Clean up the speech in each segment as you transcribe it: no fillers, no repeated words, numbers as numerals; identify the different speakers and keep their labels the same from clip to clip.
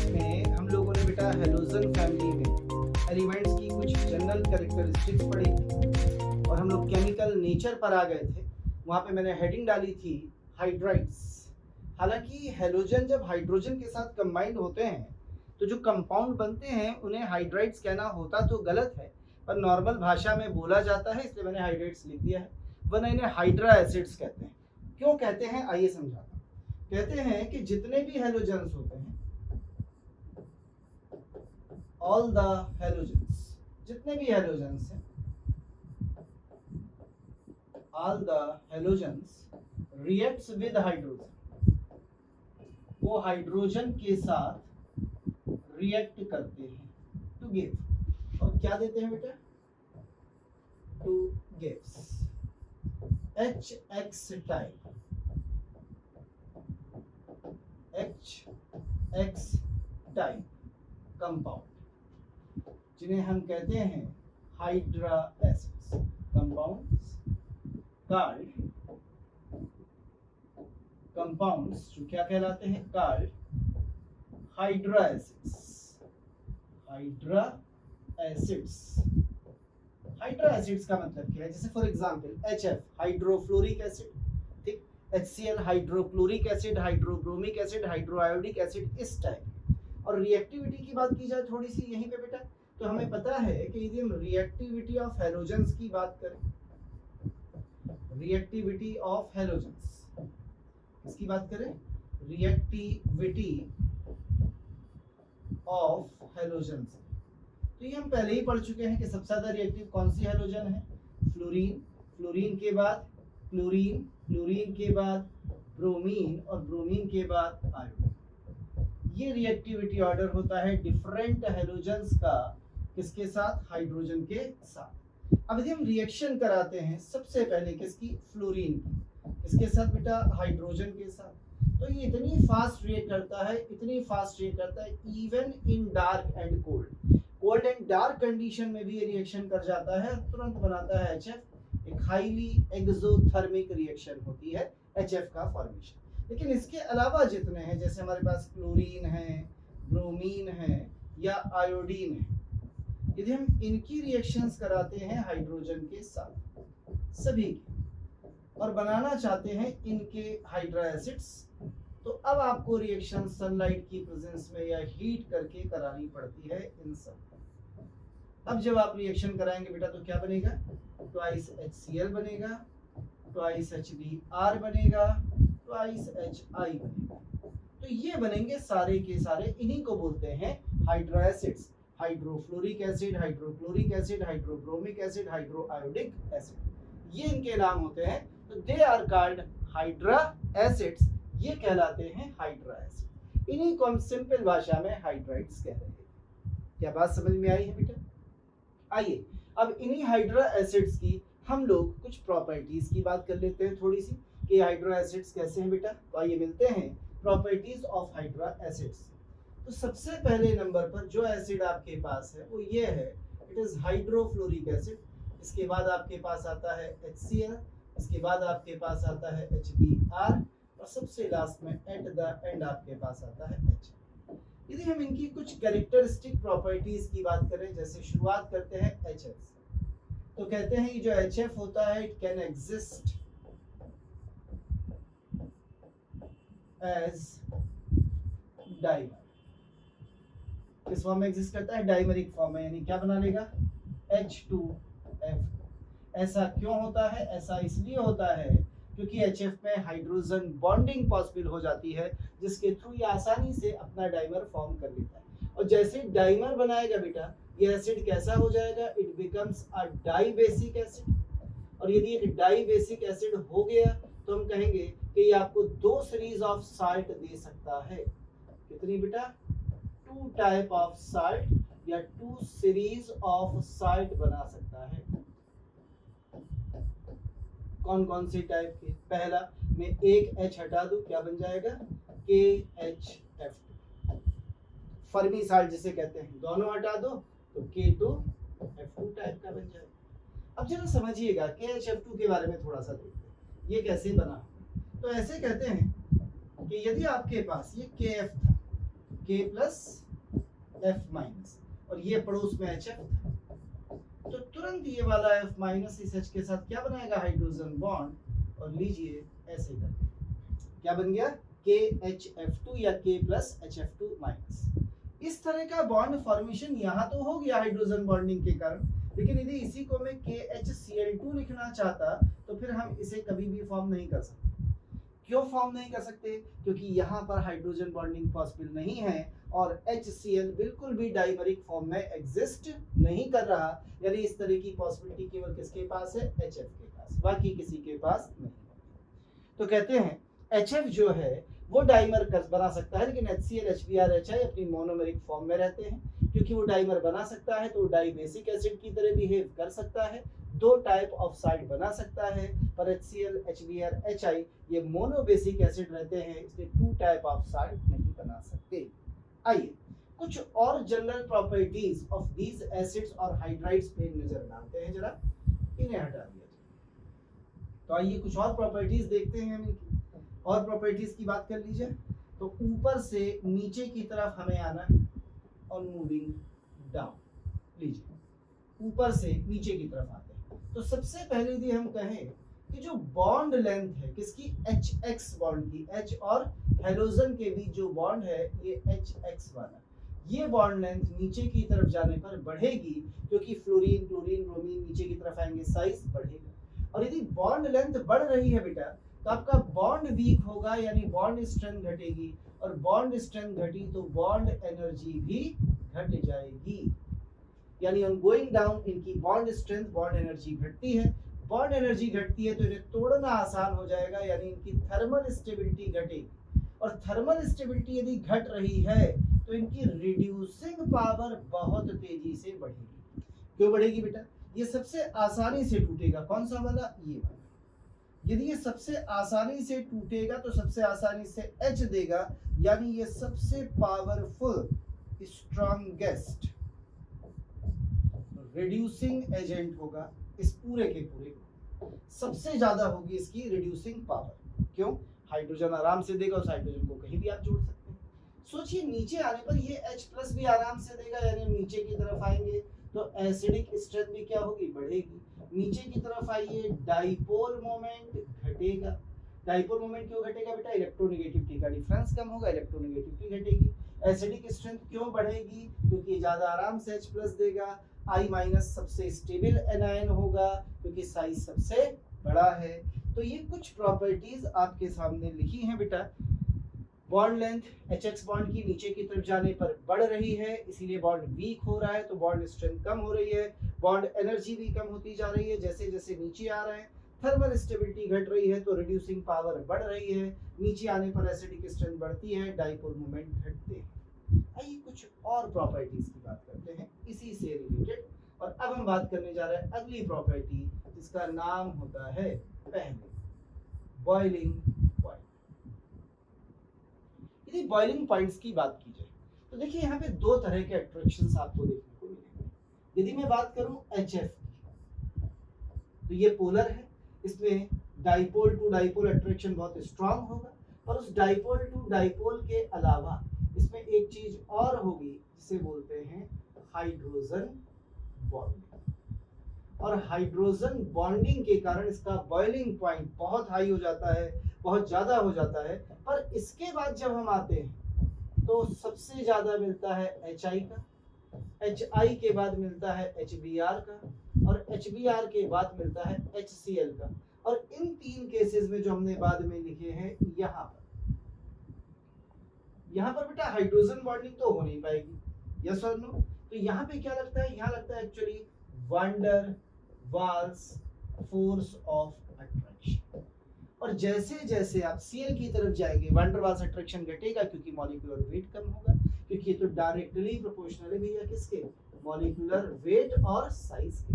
Speaker 1: में हम लोगों ने बेटा हेलोजन फैमिली में एलिमेंट्स की कुछ जनरल कैरेक्टरिस्टिक्स पढ़ी थी और हम लोग केमिकल नेचर पर आ गए थे। वहाँ पे मैंने हेडिंग डाली थी हाइड्राइड्स। हालांकि हेलोजन जब हाइड्रोजन के साथ कंबाइंड होते हैं तो जो कंपाउंड बनते हैं उन्हें हाइड्राइड्स कहना होता तो गलत है, पर नॉर्मल भाषा में बोला जाता है, इसलिए मैंने हाइड्राइड्स लिख दिया है। वरना इन्हें हाइड्रा एसिड्स कहते हैं। क्यों कहते हैं आइए समझाता हूँ। कहते हैं कि जितने भी हेलोजेंस होते हैं, ऑल द हेलोजेंस, जितने भी हेलोजेंस हैं, all the halogens reacts with hydrogen, वो हाइड्रोजन के साथ रिएक्ट करते हैं टू गिव, और क्या देते हैं बेटा, two gives HX type, HX type compound, जिन्हें हम कहते हैं hydra acids. Compounds called, compounds जो क्या कहलाते हैं, called hydra acids. Hydra acids, hydra acids का मतलब क्या है? जैसे for example HF hydrofluoric acid, ठीक, HCl hydrochloric acid, hydrobromic acid, hydroiodic acid, इस टाइप। और रिएक्टिविटी की बात की जाए थोड़ी सी यहीं पे बेटा, तो हमें पता है कि यदि हम रिएक्टिविटी ऑफ हेलोजेंस की बात करें, रिएक्टिविटी ऑफ हेलोजेंस, इसकी बात करें, रिएक्टिविटी ऑफ हेलोजेंस, तो ये हम पहले ही पढ़ चुके हैं कि सबसे ज्यादा रिएक्टिव कौन सी हेलोजन है, फ्लोरीन, फ्लोरीन के बाद क्लोरीन, क्लोरीन के बाद ब्रोमीन, और ब्रोमीन के बाद आयोडीन। ये रिएक्टिविटी ऑर्डर होता है डिफरेंट हेलोजेंस का, किसके साथ, हाइड्रोजन के साथ। अब यदि हम रिएक्शन कराते हैं सबसे पहले किसकी, फ्लोरीन की, किसके साथ बेटा, हाइड्रोजन के साथ, तो ये इतनी फास्ट रिएक्ट करता है, इतनी फास्ट रिएक्ट करता है, even in dark and cold, cold and dark condition में भी ये रिएक्शन कर जाता है, तुरंत बनाता है HF। एक हाईली एक्सोथर्मिक रिएक्शन होती है HF का फॉर्मेशन। लेकिन इसके अलावा जितने हैं, जैसे हमारे पास क्लोरीन है, ब्रोमीन है या आयोडीन है, यदि हम इनकी रिएक्शंस कराते हैं हाइड्रोजन के साथ सभी की, और बनाना चाहते हैं इनके हाइड्रा एसिड्स, तो अब आपको रिएक्शन सनलाइट की प्रेजेंस में या हीट करके करानी पड़ती है इन सब। अब जब आप रिएक्शन कराएंगे बेटा तो क्या बनेगा, ट्वाइस HCl बनेगा, ट्वाइस HBr बनेगा, ट्वाइस HI बनेगा। तो ये बनेंगे सारे के सारे, इन्हीं को बोलते हैं hydra acids. Hydrofluoric acid, hydrochloric acid, hydrobromic acid, hydroiodic acid, ये इनके नाम होते हैं। तो they are called hydra acids, ये कहलाते हैं हाइड्रा एसिड। इन्हीं को हम सिंपल भाषा में हाइड्राइड्स कह रहे हैं। क्या बात समझ में आई है बेटा? आइए अब इन्हीं हाइड्रा एसिड्स की हम लोग कुछ प्रॉपर्टीज की बात कर लेते हैं थोड़ी सी, कि हाइड्रा एसिड्स कैसे हैं बेटा। तो आइए मिलते हैं प्रॉपर्टीज ऑफ हाइड्रा एसिड्स। तो सबसे पहले नंबर पर जो एसिड आपके पास है वो ये है, इट इज हाइड्रोफ्लोरिक एसिड। इसके बाद आपके पास आता है HCl, इसके बाद आपके पास आता है HBr, और सबसे लास्ट में एट द एंड आपके पास आता है H। यदि हम इनकी कुछ कैरेक्टरिस्टिक प्रॉपर्टीज की बात करें, जैसे शुरुआत करते हैं HF से, तो कहते हैं ये जो HF होता है, it can exist as dimer. किस फॉर्म में एग्जिस्ट करता है, डाइमरिक फॉर्म में, यानी क्या बना लेगा, H2F। ऐसा क्यों होता है, ऐसा इसलिए होता है क्योंकि HF में हाइड्रोजन बॉन्डिंग पॉसिबल हो जाती है, जिसके थ्रू ये आसानी से अपना डाइमर फॉर्म कर लेता है। और जैसे डाइमर बनाएगा बेटा, ये एसिड कैसा हो जाएगा, it becomes a dibasic acid. और यदि एक डाइबेसिक एसिड हो गया तो हम कहेंगे कि ये आपको 2 सीरीज ऑफ साल्ट दे सकता है। कितनी बेटा, 2 टाइप ऑफ साल्ट या 2 सीरीज ऑफ साल्ट बना सकता है। कौन कौन सी टाइप के, पहला मैं एक H हटा दूं, क्या बन जाएगा, KHF2, फर्मी साल्ट जिसे कहते हैं, दोनों हटा दो तो K2F2 टाइप का बन जाएगा। अब जरा समझिएगा KHF2 के बारे में थोड़ा सा देखते हैं, ये कैसे बना। तो ऐसे कहते हैं कि यदि आपके पास ये KF था, K प्लस F माइनस, और ये पड़ोस में HF था, तो तुरंत ये वाला F माइनस इस H के साथ क्या बनाएगा, हाइड्रोजन बॉन्ड, और लीजिए ऐसे करके क्या बन गया, KHF2 या K प्लस HF2 माइनस। इस तरह का बॉन्ड फॉर्मेशन यहाँ तो हो गया हाइड्रोजन बॉन्डिंग के कारण, लेकिन यदि इसी को मैं KHCl2 लिखना चाहता तो फिर हम इसे कभी भी फॉर्म नहीं कर सकते। क्यों फॉर्म नहीं कर सकते, क्योंकि यहाँ पर हाइड्रोजन बॉन्डिंग पॉसिबल नहीं है और HCl बिल्कुल भी डाइमरिक फॉर्म में एग्जिस्ट नहीं कर रहा, यानी इस तरह की पॉसिबिलिटी केवल किसके पास है, HF के पास, बाकी किसी के पास नहीं। तो कहते हैं HF जो है वो डाइमर बना सकता है, लेकिन HCl HBr HI अपनी मोनोमेरिक फॉर्म में रहते हैं। क्योंकि वो डाइमर बना सकता है तो डाई बेसिक एसिड की तरह बिहेव कर सकता है, दो टाइप ऑफ साइड बना सकता है, पर HCl HBr HI ये मोनो बेसिक एसिड रहते हैं, इसलिए टू टाइप ऑफ साइड नहीं बना सकते। आइए कुछ और general properties of these acids और हाइड्राइड्स पे नजर डालते हैं, जरा इन्हें हटा दिया जाए। तो आइए कुछ और प्रॉपर्टीज देखते हैं हम इनकी। और प्रॉपर्टीज की बात कर लीजिए तो ऊपर से नीचे की तरफ हमें आना है और मूविंग डाउन, लीजिए ऊपर से नीचे की तरफ आते हैं। तो सबसे पहले यदि हम कहें कि जो बॉन्ड लेंथ है किसकी, HX बॉन्ड की, H और हेलोजन के बीच जो बॉन्ड है ये HX वाला, ये बॉन्ड लेंथ नीचे की तरफ जाने पर बढ़ेगी, क्योंकि फ्लोरीन क्लोरीन ब्रोमीन नीचे की तरफ आएंगे, साइज बढ़ेगा। और यदि बॉन्ड लेंथ बढ़ रही है बेटा तो आपका बॉन्ड वीक होगा, यानी बॉन्ड स्ट्रेंथ घटेगी, और बॉन्ड स्ट्रेंथ घटी तो बॉन्ड एनर्जी भी घट जाएगी, यानी ऑन गोइंग डाउन इनकी बॉन्ड स्ट्रेंथ बॉन्ड एनर्जी घटती है। बॉन्ड एनर्जी घटती है तो इन्हें तोड़ना आसान हो जाएगा, यानी इनकी थर्मल स्टेबिलिटी घटेगी, और थर्मल स्टेबिलिटी यदि घट रही है तो इनकी रिड्यूसिंग पावर बहुत तेजी से बढ़ेगी। क्यों बढ़ेगी बेटा, ये सबसे आसानी से टूटेगा, कौन सा वाला, ये वाला। यदि ये सबसे आसानी से टूटेगा तो सबसे आसानी से H देगा, यानी ये सबसे पावरफुल स्ट्रॉन्गेस्ट रिड्यूसिंग एजेंट होगा इस पूरे के पूरे, सबसे ज्यादा होगी इसकी रिड्यूसिंग पावर। क्यों, हाइड्रोजन आराम से देगा, उस हाइड्रोजन को कहीं भी आप जोड़ सकते हैं। सोचिए नीचे आने पर ये H प्लस भी आराम से देगा, यानी नीचे की तरफ आएंगे तो एसिडिक स्ट्रेंथ भी क्या होगी, बढ़ेगी। नीचे की तरफ आइए, डाइपोल मोमेंट घटेगा। डाइपोल मोमेंट क्यों घटेगा बेटा, इलेक्ट्रोनेगेटिविटी का डिफरेंस कम होगा, इलेक्ट्रोनेगेटिविटी घटेगी। एसिडिक स्ट्रेंथ क्यों बढ़ेगी, क्योंकि ज्यादा आराम से H प्लस देगा। I माइनस सबसे स्टेबल एनायन होगा क्योंकि साइज सबसे बड़ा है। तो ये कुछ प्रॉपर्टीज आपके सामने लिखी हैं बेटा। बॉन्ड लेंथ HX बॉन्ड की नीचे की तरफ जाने पर बढ़ रही है, इसीलिए बॉन्ड वीक हो रहा है, तो बॉन्ड स्ट्रेंथ कम हो रही है, बॉन्ड एनर्जी भी कम होती जा रही है जैसे जैसे नीचे आ रहे हैं। थर्मल स्टेबिलिटी घट रही है तो रिड्यूसिंग पावर बढ़ रही है, नीचे आने पर एसिडिक स्ट्रेंथ बढ़ती है, डाइपोल मोमेंट घटते हैं। आइए कुछ और प्रॉपर्टीज की बात करते हैं इसी से रिलेटेड, और अब हम बात करने जा रहे हैं अगली प्रॉपर्टी जिसका नाम होता है पहले बॉइलिंग पॉइंट। यदि बॉइलिंग पॉइंट्स की बात की जाए तो देखिए यहाँ पे दो तरह के अट्रैक्शंस आपको देखने को मिलेंगे। यदि मैं बात करूं HF की तो ये पोलर है, इसमें डाइपोल टू डाइपोल अट्रैक्शन बहुत स्ट्रांग होगा, और उस डाइपोल टू डाइपोल के अलावा इसमें एक चीज और होगी जिसे बोलते हैं हाइड्रोजन बॉन्डिंग। और हाइड्रोजन बॉन्डिंग के कारण इसका बॉइलिंग पॉइंट बहुत हाई हो जाता है, बहुत ज्यादा हो जाता है। पर इसके बाद जब हम आते हैं तो सबसे ज्यादा मिलता है HI का, HI के बाद मिलता है HBr का, और HBr के बाद मिलता है HCl का। और इन तीन केसेस में जो हमने बाद में लिखे हैं यहाँ पर बेटा हाइड्रोजन बॉन्डिंग तो हो नहीं पाएगी, यस और नो। तो यहाँ पे क्या लगता है, यहाँ लगता है actually van der Waals force of attraction. और जैसे जैसे आप Cl की तरफ जाएंगे वैन डर वाल्स अट्रैक्शन घटेगा, क्योंकि मॉलिक्यूलर वेट कम होगा, क्योंकि ये तो डायरेक्टली प्रोपोर्शनल है भैया किसके, मॉलिक्यूलर वेट और साइज के।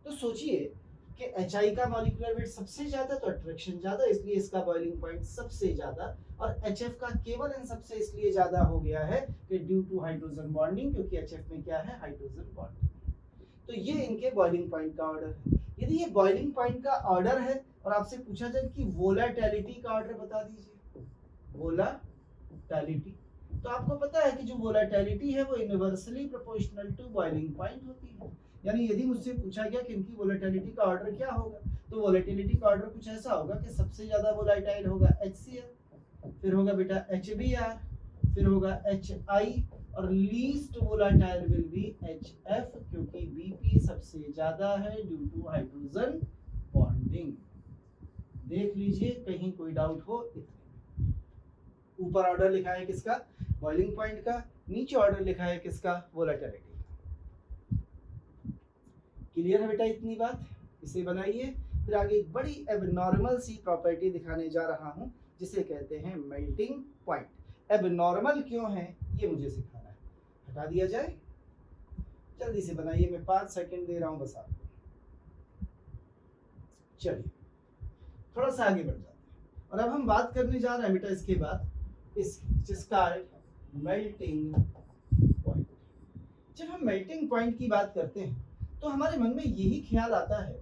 Speaker 1: तो सोचिए कि HI का मॉलिक्यूलर वेट सबसे ज्यादा तो अट्रैक्शन ज्यादा, इसलिए इसका बॉइलिंग पॉइंट सबसे ज्यादा, और HF का केवल इन सबसे इसलिए ज्यादा हो गया है कि ड्यू टू हाइड्रोजन बॉन्डिंग, क्योंकि HF में क्या है, हाइड्रोजन बॉन्डिंग। तो ये इनके बॉइलिंग पॉइंट का ऑर्डर है। यदि ये बॉइलिंग पॉइंट का ऑर्डर है और आपसे पूछा जाए कि वोलेटिलिटी का ऑर्डर बता दीजिए, वोलेटिलिटी तो आपको पता है कि जो वोलेटिलिटी है वो inversely proportional to boiling point होती है। यानी यदि मुझसे पूछा गया कि इनकी वोलेटिलिटी का ऑर्डर क्या होगा, तो वोलेटिलिटी का ऑर्डर कुछ ऐसा होगा कि सबसे ज्यादा वोलेटाइल होगा HCl, फिर होगा बेटा HBr, फिर होगा HI, और least volatile will be HF, क्योंकि BP सबसे ज्यादा है ड्यू टू हाइड्रोजन बॉन्डिंग। देख लीजिए कहीं कोई डाउट हो। ऊपर ऑर्डर लिखा है किसका, बॉइलिंग पॉइंट का, नीचे ऑर्डर लिखा है किसका, वोलेटिलिटी। क्लियर है बेटा इतनी बात, इसे बनाइए। फिर आगे एक बड़ी एबनॉर्मल सी प्रॉपर्टी दिखाने जा रहा हूं जिसे कहते हैं मेल्टिंग पॉइंट। एबनॉर्मल क्यों है ये मुझे सिखाना है, हटा दिया जाए, जल्दी से बनाइए, मैं 5 सेकंड दे रहा हूं बस आपको। चलिए थोड़ा सा आगे बढ़ जाते हैं, और अब हम बात करने जा रहे हैं बेटा इसके बाद जिसका मेल्टिंग पॉइंट। जब हम मेल्टिंग पॉइंट की बात करते हैं तो हमारे मन में यही ख्याल आता है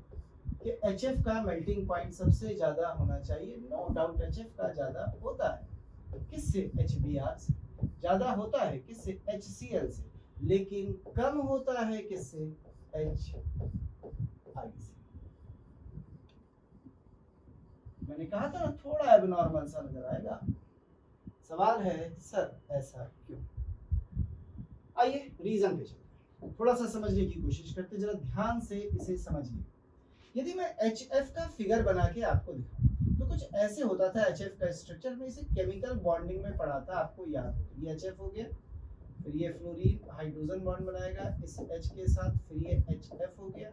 Speaker 1: कि HF का मेल्टिंग पॉइंट सबसे ज्यादा होना चाहिए। नो डाउट HF का ज्यादा होता है, किससे, HBr से। ज्यादा होता है किससे, HCl से। लेकिन कम होता है किससे, HI से। मैंने कहा था ना थोड़ा एबनॉर्मल सा नजर आएगा। सवाल है सर ऐसा क्यों। आइए रीजन पे चलते हैं, थोड़ा सा समझने की कोशिश करते हैं, जरा ध्यान से इसे समझिए। यदि मैं HF का फिगर बना के आपको दिखाऊं तो कुछ ऐसे होता था HF का स्ट्रक्चर में। इसे केमिकल बॉन्डिंग में पढ़ा था, आपको याद हो। ये HF हो गया, फिर ये फ्लोरीन हाइड्रोजन बॉन्ड बनाएगा इस H के साथ, फिर ये HF हो गया,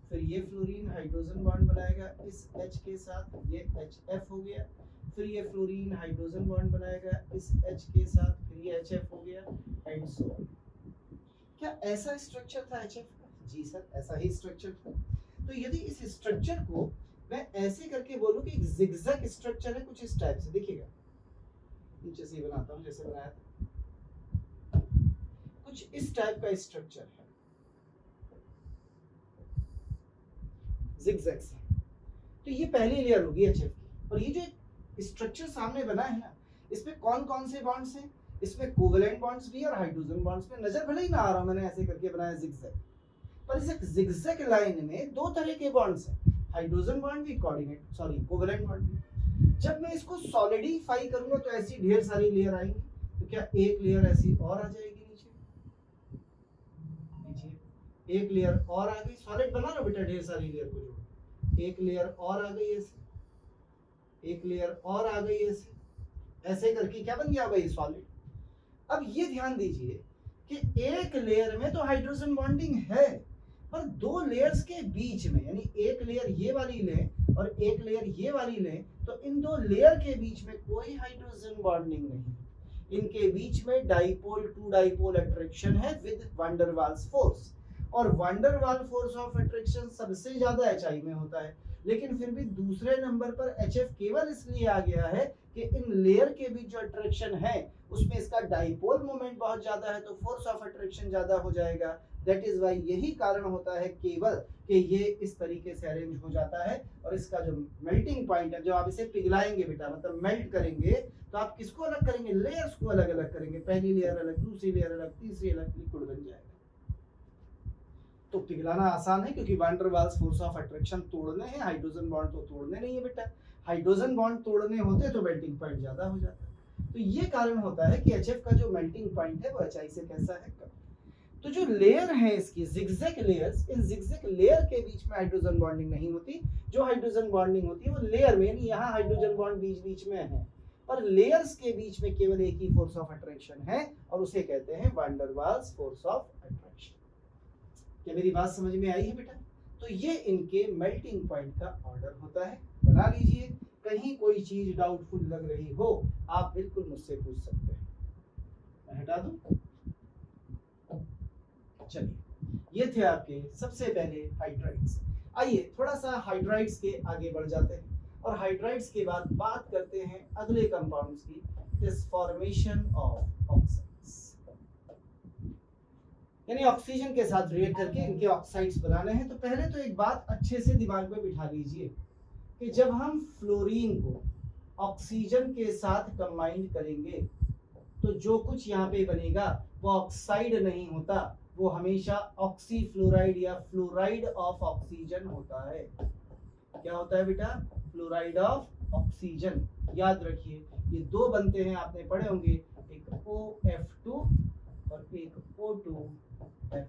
Speaker 1: फिर ये फ्लोरीन हाइड्रोजन बॉन्ड बनाएगा इस H के साथ, ये HF हो गया, फिर ये फ्लोरीन हाइड्रोजन बॉन्ड बनाएगा इस H के साथ, फिर ये HF हो गया, एंड सो ऑन। क्या ऐसा स्ट्रक्चर था HF का? जी सर ऐसा ही स्ट्रक्चर था। तो यदि इस स्ट्रक्चर को मैं ऐसे करके बोलूं कि एक जिगजैग स्ट्रक्चर है कुछ इस टाइप से, देखिएगा नीचे से बनाता हूं जैसे बनाया था, कुछ इस टाइप का स्ट्रक्चर है जिगजैग से। तो ये पहली लेयर होगी HF की, और ये जो स्ट्रक्चर सामने बना है ना, इसमें कौन कौन से बॉन्ड्स हैं, इसमें कोवेलेंट बॉन्ड्स भी और हाइड्रोजन बॉन्ड्स भी। नजर भले ही ना आ रहा, मैंने ऐसे करके बनाया जिगजैग, पर इस जिगजैग लाइन में दो तरह के बॉन्ड्स हैं, हाइड्रोजन बॉन्ड भी, कोऑर्डिनेट सॉरी कोवेलेंट बॉन्ड भी। जब मैं इसको सॉलिडिफाई करूंगा तो ऐसी ढेर सारी लेयर आएंगी। तो क्या एक लेयर ऐसी और आ जाएगी नीचे, नीचे एक लेयर और आ गई, सॉलिड बना लो बेटा, ढेर सारी लेयर को जोड़ो, एक लेयर और आ गई ऐसे, एक लेयर और आ गई ऐसे, ऐसे करके क्या बन गया भाई, सॉलिड। अब ये ध्यान दीजिए कि एक लेयर में तो हाइड्रोजन बॉन्डिंग है, पर दो लेयर्स के बीच में, यानी एक लेयर ये वाली लें और एक लेयर ये वाली लें, तो इन दो लेयर के बीच में कोई हाइड्रोजन बॉन्डिंग नहीं। इनके बीच में डाइपोल टू डाइपोल अट्रैक्शन है with van der Waals force, और van der Waal force of attraction सबसे ज्यादा HI में होता है। लेकिन फिर भी दूसरे नंबर पर HF केवल इसलिए आ गया है कि इन लेयर के बीच जो अट्रैक्शन है उसमें इसका डाइपोल मोमेंट बहुत ज्यादा है, तो फोर्स ऑफ अट्रैक्शन ज्यादा हो जाएगा। दैट इज वाई, यही कारण होता है केवल कि ये इस तरीके से अरेंज हो जाता है। और इसका जो मेल्टिंग पॉइंट है, जो आप इसे पिघलाएंगे बेटा, मतलब मेल्ट करेंगे, तो आप किसको अलग करेंगे, लेयर्स को अलग अलग करेंगे, पहली लेयर अलग, दूसरी लेयर अलग, तीसरी अलग, लिक्विड बन जाएगा। तो पिघलाना आसान है क्योंकि van der Waals force of attraction तोड़ने हैं, हाइड्रोजन बॉन्ड तो तोड़ने नहीं है बेटा। हाइड्रोजन बॉन्ड तोड़ने होते तो मेल्टिंग पॉइंट ज्यादा हो जाता है। तो ये कारण होता है कि HF का जो मेल्टिंग पॉइंट है वो HI से कैसा है, कम। तो जो लेयर है इसकी जिगजैग लेयर्स, इन जिगजैग लेयर के बीच में हाइड्रोजन बॉन्डिंग नहीं होती। जो हाइड्रोजन बॉन्डिंग होती है वो लेयर में, यानी यहाँ हाइड्रोजन बॉन्ड बीच बीच में है, पर लेयर्स के बीच में केवल एक ही फोर्स ऑफ अट्रैक्शन है, और उसे कहते हैं van der Waals force of attraction. क्या मेरी बात समझ में आई है बेटा? तो ये इनके मेल्टिंग पॉइंट का ऑर्डर होता है, बना लीजिए। कहीं कोई चीज डाउटफुल लग रही हो आप बिल्कुल मुझसे पूछ सकते हैं, मैं हटा दूं। चलिए ये थे आपके सबसे पहले हाइड्राइड्स। आइए थोड़ा सा हाइड्राइड्स के आगे बढ़ जाते हैं, और हाइड्राइड्स के बाद बात करते हैं अगले कंपाउंड्स की, दिस फॉर्मेशन ऑफ ऑक्साइड्स। यानी ऑक्सीजन के साथ रिएक्ट करके इनके ऑक्साइड्स बनाने हैं। तो पहले तो एक बात अच्छे से दिमाग में बिठा लीजिए कि जब हम फ्लोरीन को ऑक्सीजन के साथ कंबाइन करेंगे तो जो कुछ यहाँ पे बनेगा वो ऑक्साइड नहीं होता, वो हमेशा ऑक्सीफ्लोराइड या फ्लोराइड ऑफ ऑक्सीजन होता है। क्या होता है बेटा? Fluoride of oxygen. याद रखिए ये दो बनते हैं, आपने पढ़े होंगे, एक OF2 और एक O2F।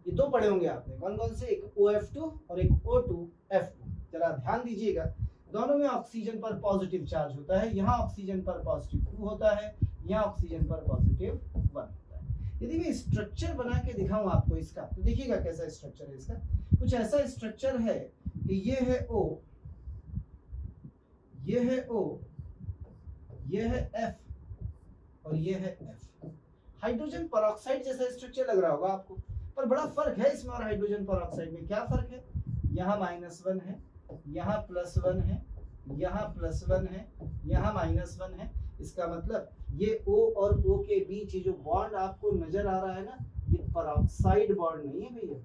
Speaker 1: ये दो पढ़े होंगे आपने, कौन कौन से? एक OF2 और एक O2F2। जरा ध्यान दीजिएगा, दोनों में ऑक्सीजन पर पॉजिटिव चार्ज होता है। यहाँ ऑक्सीजन पर पॉजिटिव 2 होता है, यहाँ ऑक्सीजन पर पॉजिटिव 1 होता है। यदि मैं स्ट्रक्चर बना के दिखाऊं आपको इसका, तो देखिएगा कैसा स्ट्रक्चर है इसका। कुछ ऐसा स्ट्रक्चर है कि ये है O, ये है O, ये है F और ये है F। हाइड्रोजन परऑक्साइड जैसा स्ट्रक्चर लग रहा होगा आपको, पर बड़ा फर्क है इसमें और हाइड्रोजन परऑक्साइड में। क्या फर्क है? यहाँ -1 है, यहाँ +1 है, यहाँ +1 है, यहाँ -1 है। इसका मतलब ये O और O के बीच ये जो बॉन्ड आपको नजर आ रहा है ना, ये परऑक्साइड बॉन्ड नहीं है भैया,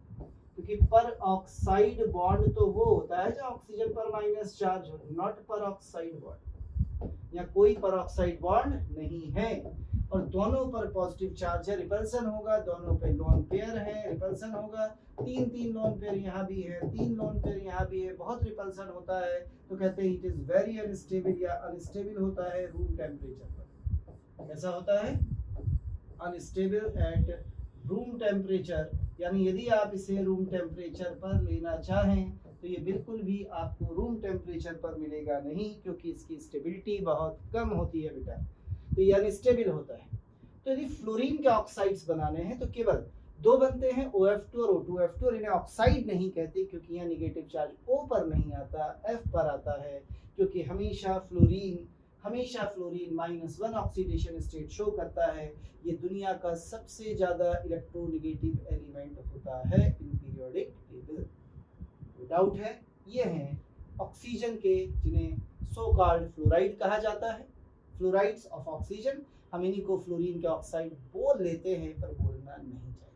Speaker 1: क्योंकि परऑक्साइड बॉन्ड तो वो होता है जो ऑक्सीजन पर माइनस चार्ज हो, नॉट परऑक्साइड बॉन्ड। यहाँ कोई परऑक्साइड बॉन्ड नहीं है और दोनों पर पॉजिटिव चार्ज है, रिपल्सन होगा, दोनों पे लोन पेयर है, रिपल्सन होगा। 3 लोन पेयर यहाँ भी है, 3 लोन पेयर यहाँ भी है, बहुत रिपल्सन होता है। तो कहते हैं इट इज वेरी अनस्टेबल या अनस्टेबल होता है रूम टेम्परेचर पर। कैसा होता है? अनस्टेबल एट रूम टेम्परेचर, यानी यदि आप इसे रूम टेम्परेचर पर लेना चाहें तो ये बिल्कुल भी आपको रूम टेम्परेचर पर मिलेगा नहीं, क्योंकि इसकी स्टेबिलिटी बहुत कम होती है बेटा, तो ये अनस्टेबल होता है। तो यदि फ्लोरीन के ऑक्साइड्स बनाने हैं तो केवल दो बनते हैं, OF2 और O2F2, और इन्हें ऑक्साइड नहीं कहते क्योंकि यहाँ निगेटिव चार्ज O पर नहीं आता, F पर आता है, क्योंकि हमेशा फ्लोरीन -1 ऑक्सीडेशन स्टेट शो करता है। ये दुनिया का सबसे ज्यादा इलेक्ट्रोनेगेटिव एलिमेंट होता है इन पीरियोडिक टेबल। डाउट है? ये हैं ऑक्सीजन के, जिन्हें सो कॉल्ड फ्लोराइड कहा जाता है, फ्लोराइड्स ऑफ ऑक्सीजन। हम इन्हीं को फ्लोरीन के ऑक्साइड बोल लेते हैं, पर बोलना नहीं चाहिए।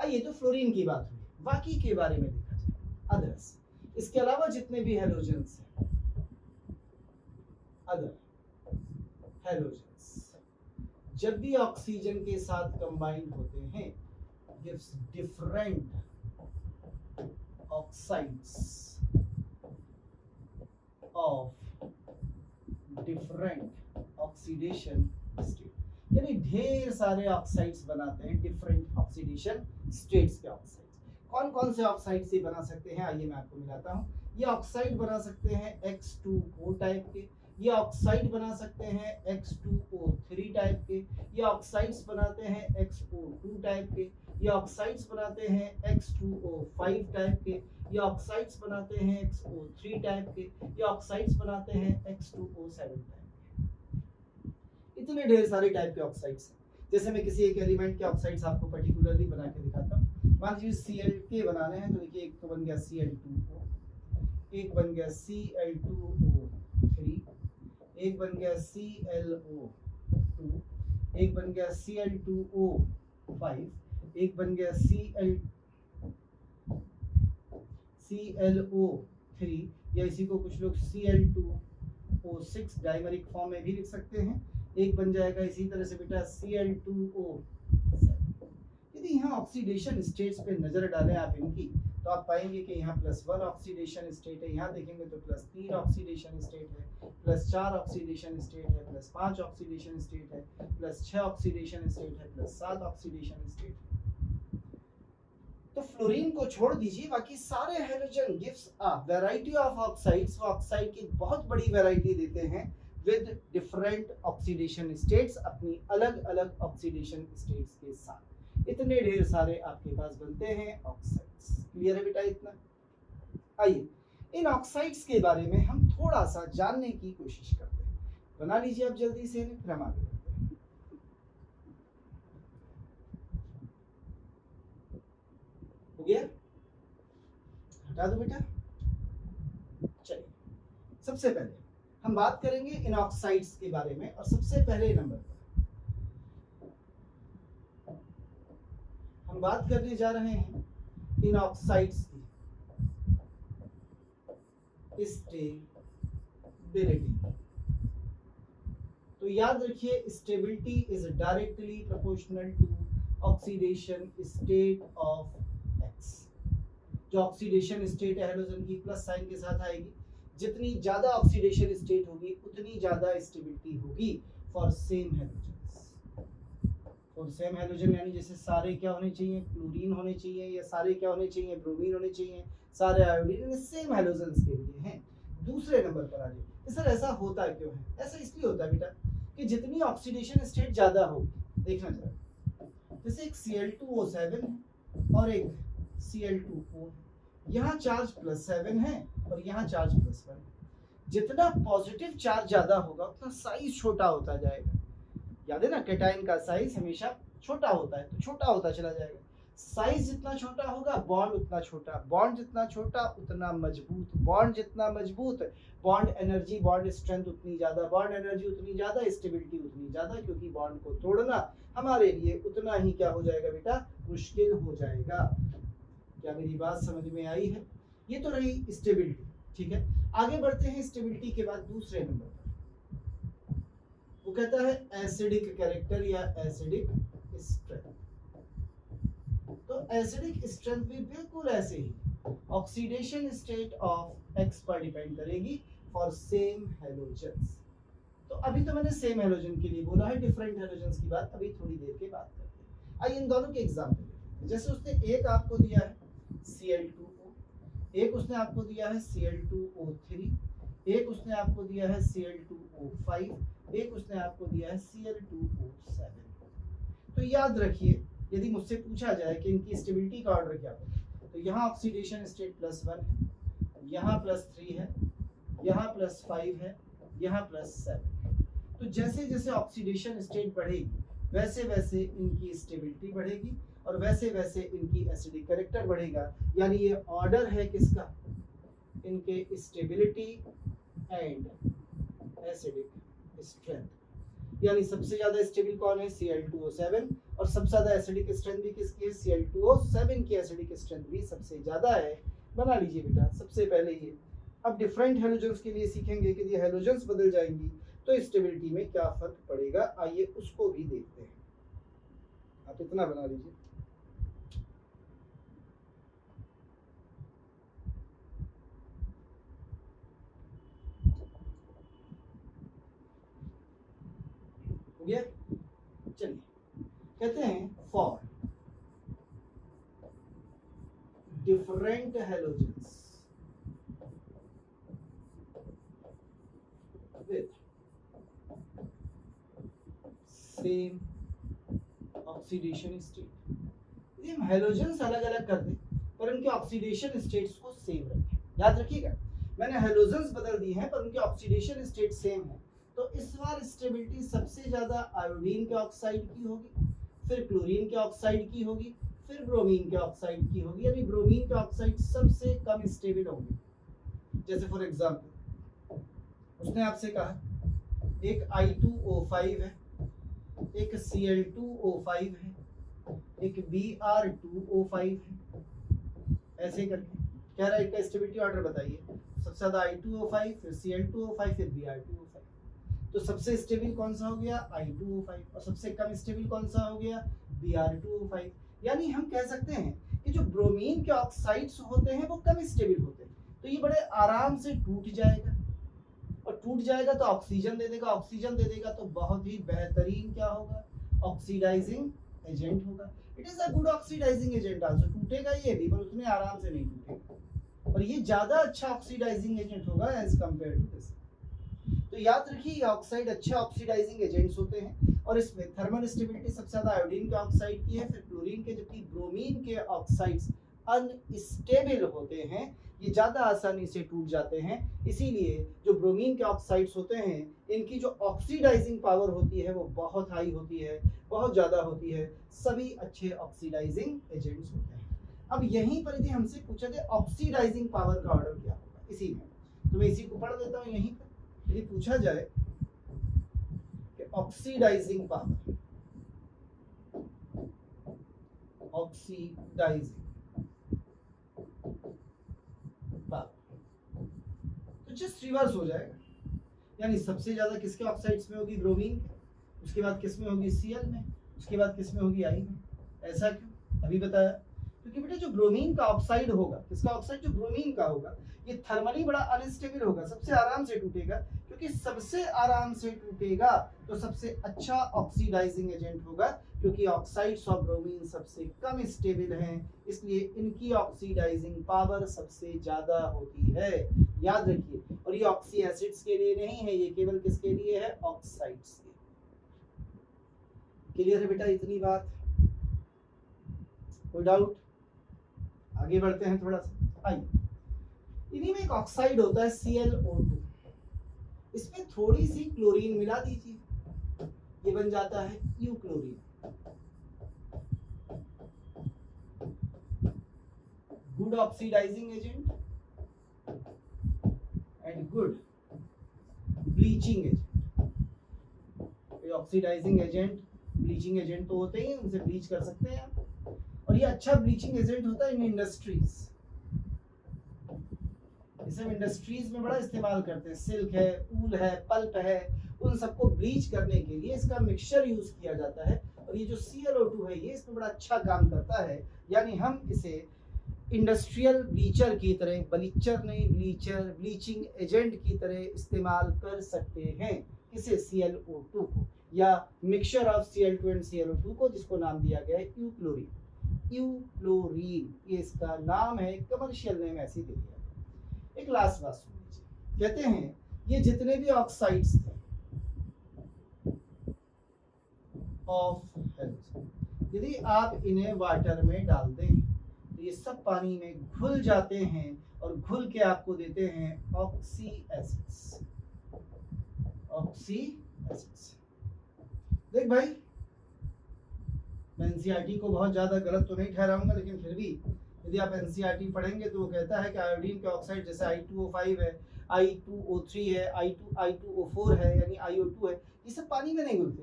Speaker 1: आइए तो फ्लोरीन की बात हुई, बाकी के बारे में देखा जाए। अदर्स, इसके अलावा जितने भी हैलोजेंस हैं, अदर हैलोजेंस जब भी ऑक्सीजन के साथ कंबाइन होते हैं, gives different oxides of different oxidation state, यानी ढेर सारे ऑक्साइड्स बनाते हैं, डिफरेंट ऑक्सीडेशन स्टेट्स के ऑक्साइड्स। कौन कौन से ऑक्साइड से बना सकते हैं? आइए मैं आपको मिलाता हूँ। ये ऑक्साइड बना सकते हैं X2O टाइप के, ये ऑक्साइड बना सकते हैं X2O3 टाइप के, ये ऑक्साइड्स बनाते हैं XO2 टाइप के, ये ऑक्साइड्स बनाते हैं X2O5 टाइप के, ये ऑक्साइड्स बनाते हैं XO3 टाइप के, ये ऑक्साइड्स बनाते हैं X2O7 टाइप के। इतने ढेर सारे टाइप के ऑक्साइड्स हैं। जैसे मैं किसी एक एलिमेंट के ऑक्साइड्स आपको पर्टिकुलरली बना के दिखाता हूँ। मान लीजिए Cl बनाने हैं, तो देखिए एक तो बन गया Cl2O, एक बन गया Cl2O3, एक बन गया ClO2, एक बन गया Cl2O5, एक बन गया ClO3, या इसी को कुछ लोग Cl2O6 डाइमरिक फॉर्म में भी लिख सकते हैं। एक बन जाएगा इसी तरह से बेटा Cl2O7। यदि यहाँ ऑक्सीडेशन स्टेट्स पे नजर डालें आप इनकी, तो आप पाएंगे कि यहाँ +1 ऑक्सीडेशन स्टेट है, यहाँ देखेंगे तो +3 ऑक्सीडेशन स्टेट है, +4 ऑक्सीडेशन स्टेट है, +5 ऑक्सीडेशन स्टेट है, +6 ऑक्सीडेशन स्टेट है, +7 ऑक्सीडेशन स्टेट है। तो फ्लोरीन को छोड़ दीजिए, बाकी सारे halogen gives a variety of oxides. वो ऑक्साइड की बहुत बड़ी वैरायटी देते हैं विद डिफरेंट ऑक्सीडेशन स्टेट्स, अपनी अलग अलग ऑक्सीडेशन स्टेट्स के साथ। इतने ढेर सारे आपके पास बनते हैं ऑक्साइड्स। क्लियर है बेटा इतना? आइए इन ऑक्साइड्स के बारे में हम थोड़ा सा जानने की कोशिश करते हैं। बना लीजिए आप जल्दी से, फिर हम आगे बढ़ते हैं। हो गया? हटा दो बेटा। चलिए सबसे पहले हम बात करेंगे इन ऑक्साइड्स के बारे में, और सबसे पहले नंबर पर हम बात करने जा रहे हैं इन ऑक्साइड्स की स्टेबिलिटी। तो तो याद रखिए stability is directly proportional to oxidation state of x. जो ऑक्सीडेशन स्टेट है हैलोजन की प्लस साइन के साथ आएगी, जितनी ज्यादा ऑक्सीडेशन स्टेट होगी उतनी ज्यादा स्टेबिलिटी होगी for same halogens. For same halogen यानी जैसे सारे क्या होने चाहिए, क्लोरीन होने चाहिए, या सारे क्या होने चाहिए, ब्रोमीन होने चाहिए, सारे आयोडीन सेम हैलोजन्स के लिए हैं। दूसरे नंबर पर आ जाए सर ऐसा होता क्यों है? ऐसा इसलिए होता है बेटा कि जितनी ऑक्सीडेशन स्टेट ज्यादा होगी, देखना जरा, जैसे एक Cl2O7 है और एक Cl2O, यहाँ चार्ज +7 है और यहाँ चार्ज +1 है। जितना पॉजिटिव चार्ज ज्यादा होगा उतना साइज छोटा होता जाएगा। याद है ना, कैटायन का साइज हमेशा छोटा होता है, तो छोटा होता चला जाएगा। साइज जितना छोटा होगा बॉन्ड उतना छोटा, बॉन्ड जितना छोटा उतना मजबूत, बॉन्ड जितना मजबूत बॉन्ड एनर्जी, बॉन्ड स्ट्रेंथ उतनी ज्यादा, बॉन्ड एनर्जी उतनी ज्यादा, स्टेबिलिटी उतनी ज्यादा, क्योंकि बॉन्ड को तोड़ना हमारे लिए उतना ही क्या हो जाएगा बेटा, मुश्किल हो जाएगा। क्या मेरी बात समझ में आई है? ये तो रही स्टेबिलिटी, ठीक है। आगे बढ़ते हैं स्टेबिलिटी के बाद दूसरे नंबर पर, वो कहता है एसिडिक कैरेक्टर या एसिडिक स्ट्रेंथ। तो एसिडिक स्ट्रेंथ भी बिल्कुल ऐसे ही ऑक्सीडेशन स्टेट ऑफ एक्स पर डिपेंड करेगी फॉर सेम हैलोजन्स। तो अभी तो मैंने सेम हैलोजन के लिए बोला है, डिफरेंट हैलोजन्स की बात अभी थोड़ी देर के बाद करते हैं। आइए इन दोनों के एग्जांपल लेते हैं। जैसे उसने एक आपको दिया है Cl2O, एक उसने आपको दिया है Cl2O3, एक उसने आपको दिया है Cl2O5, एक उसने आपको दिया है Cl2O7। तो याद रखिए यदि मुझसे पूछा जाए कि इनकी स्टेबिलिटी का ऑर्डर क्या है, तो यहाँ ऑक्सीडेशन स्टेट +1 है, यहाँ +3 है, यहाँ +5 है, यहाँ +7 है। तो जैसे जैसे ऑक्सीडेशन स्टेट बढ़ेगी वैसे वैसे इनकी स्टेबिलिटी बढ़ेगी और वैसे वैसे इनकी एसिडिक कैरेक्टर बढ़ेगा। यानी ये ऑर्डर है किसका, इनके स्टेबिलिटी एंड एसिडिक स्ट्रेंथ। यानी सबसे ज्यादा स्टेबल कौन है, Cl2O7, और सबसे ज्यादा एसिडिक स्ट्रेंथ भी किसकी है, Cl2O7 की एसिडिक स्ट्रेंथ भी सबसे ज्यादा है। बना लीजिए बेटा सबसे पहले ये। अब डिफरेंट हैलोजन्स के लिए सीखेंगे कि ये हैलोजन्स बदल जाएंगी तो स्टेबिलिटी में क्या फर्क पड़ेगा, आइए उसको भी देखते हैं। आप इतना बना लीजिए। चलिए कहते हैं for different halogens with same oxidation state. हम हैलोजन्स अलग अलग कर दें पर उनके ऑक्सीडेशन स्टेट्स को सेम रखें। याद रखिएगा मैंने हैलोजन्स बदल दिए हैं पर उनके ऑक्सीडेशन स्टेट सेम है। तो इस बार स्टेबिलिटी सबसे ज्यादा आयोडीन के ऑक्साइड की होगी, फिर क्लोरीन के ऑक्साइड की होगी, फिर ब्रोमीन के ऑक्साइड की होगी। यानी ब्रोमीन के ऑक्साइड सबसे कम स्टेबल होंगे। जैसे फॉर एग्जांपल उसने आपसे कहा एक I2O5 है, एक Cl2O5 है, एक Br2O5 है, ऐसे करके कह रहा है इसका स्टेबिलिटी ऑर्डर बताइए। सबसे ज्यादा I2O5, फिर Cl2O5, फिर Br2O5। तो सबसे स्टेबल कौन सा हो गया, I2O5, और सबसे कम स्टेबल कौन सा हो गया, Br2O5। यानी हम कह सकते हैं कि जो ब्रोमीन के ऑक्साइड्स होते हैं वो कम स्टेबल होते हैं, तो ये बड़े आराम से टूट जाएगा, और टूट जाएगा तो ऑक्सीजन दे देगा, ऑक्सीजन दे देगा तो बहुत ही बेहतरीन क्या होगा, ऑक्सीडाइजिंग एजेंट होगा। It is a good oxidising agent also. टूटेगा ये भी पर उतने आराम से नहीं टूटेगा, और ये ज्यादा अच्छा ऑक्सीडाइजिंग एजेंट होगा एज कंपेयर टू दिस। तो याद रखिए ऑक्साइड अच्छे ऑक्सीडाइजिंग एजेंट्स होते हैं, और इसमें थर्मल स्टेबिलिटी सबसे ज्यादा आयोडीन के ऑक्साइड की है, फिर क्लोरीन के, जबकि ब्रोमीन के ऑक्साइड्स अनस्टेबल होते हैं, ये ज्यादा आसानी से टूट जाते हैं। इसीलिए जो ब्रोमीन के ऑक्साइड्स होते हैं इनकी जो ऑक्सीडाइजिंग पावर होती है वो बहुत हाई होती है, बहुत ज्यादा होती है। सभी अच्छे ऑक्सीडाइजिंग एजेंट्स होते हैं। अब यहीं पर यदि हमसे पूछा जाए ऑक्सीडाइजिंग पावर का ऑर्डर क्या होगा, इसी में तो मैं इसी को पढ़ देता हूँ। यहीं पर यदि पूछा जाए कि ऑक्सीडाइजिंग पावर, ऑक्सीडाइजिंग पावर, तो जस्ट रिवर्स हो जाएगा। यानी सबसे ज्यादा किसके ऑक्साइड्स में होगी? ब्रोमीन, उसके बाद किस में होगी? Cl में, उसके बाद किस में होगी? I में। ऐसा क्यों? अभी बताया, क्योंकि बेटा जो ब्रोमीन का ऑक्साइड होगा, किसका ऑक्साइड? जो ब्रोमीन का होगा, ये थर्मली बड़ा अनस्टेबल होगा, सबसे आराम से टूटेगा, क्योंकि सबसे आराम से टूटेगा तो सबसे अच्छा ऑक्सीडाइजिंग एजेंट होगा, क्योंकि ऑक्साइड्स ऑफ ब्रोमीन सबसे कम स्टेबल हैं, इसलिए इनकी ऑक्सीडाइजिंग पावर सबसे ज्यादा होती है, याद रखिए। और ये ऑक्सी एसिड्स के लिए नहीं है, ये केवल किसके लिए है? ऑक्साइड्स के। क्लियर है बेटा इतनी बात? कोई डाउट? आगे बढ़ते हैं थोड़ा सा। आइए, इन्हीं में एक ऑक्साइड होता है ClO2, इसमें थोड़ी सी क्लोरीन मिला दीजिए, ये बन जाता है यूक्लोरीन। Good oxidising agent and good bleaching agent. Oxidising agent, bleaching agent तो होते ही, उनसे ब्लीच कर सकते हैं आप। और ये अच्छा ब्लीचिंग एजेंट होता है इन इंडस्ट्रीज, इसे हम इंडस्ट्रीज में बड़ा इस्तेमाल करते हैं। सिल्क है, ऊल है, पल्प है, उन सबको ब्लीच करने के लिए इसका मिक्सचर यूज किया जाता है। और ये जो ClO2 है, ये इसमें बड़ा अच्छा काम करता है, यानी हम इसे इंडस्ट्रियल ब्लीचर की तरह, ब्लीचर नहीं, ब्लीचर, ब्लीचिंग एजेंट की तरह इस्तेमाल कर सकते हैं। किसे? ClO2 को, या mixture of Cl2 and ClO2 को, जिसको नाम दिया गया है यूक्लोरीन। यूक्लोरीन ये इसका नाम है, कमर्शियल नेम ऐसे दे दिया। एक लास्ट बात सुन लीजिए, कहते हैं ये जितने भी ऑक्साइड्स थे ऑफ हेलोजन, यदि आप इन्हें वाटर में डाल दें तो ये सब पानी में घुल जाते हैं और घुल के आपको देते हैं ऑक्सी एसिड्स। Oxy acids. देख भाई, मैं एनसीईआरटी को बहुत ज्यादा गलत तो नहीं ठहराऊंगा, लेकिन फिर भी यदि आप एनसीईआरटी पढ़ेंगे तो वो कहता है कि आयोडीन के ऑक्साइड जैसे I2O5 है, I2O3 है, I2O4 है, यानी IO2 है, ये सब पानी में नहीं घुलते।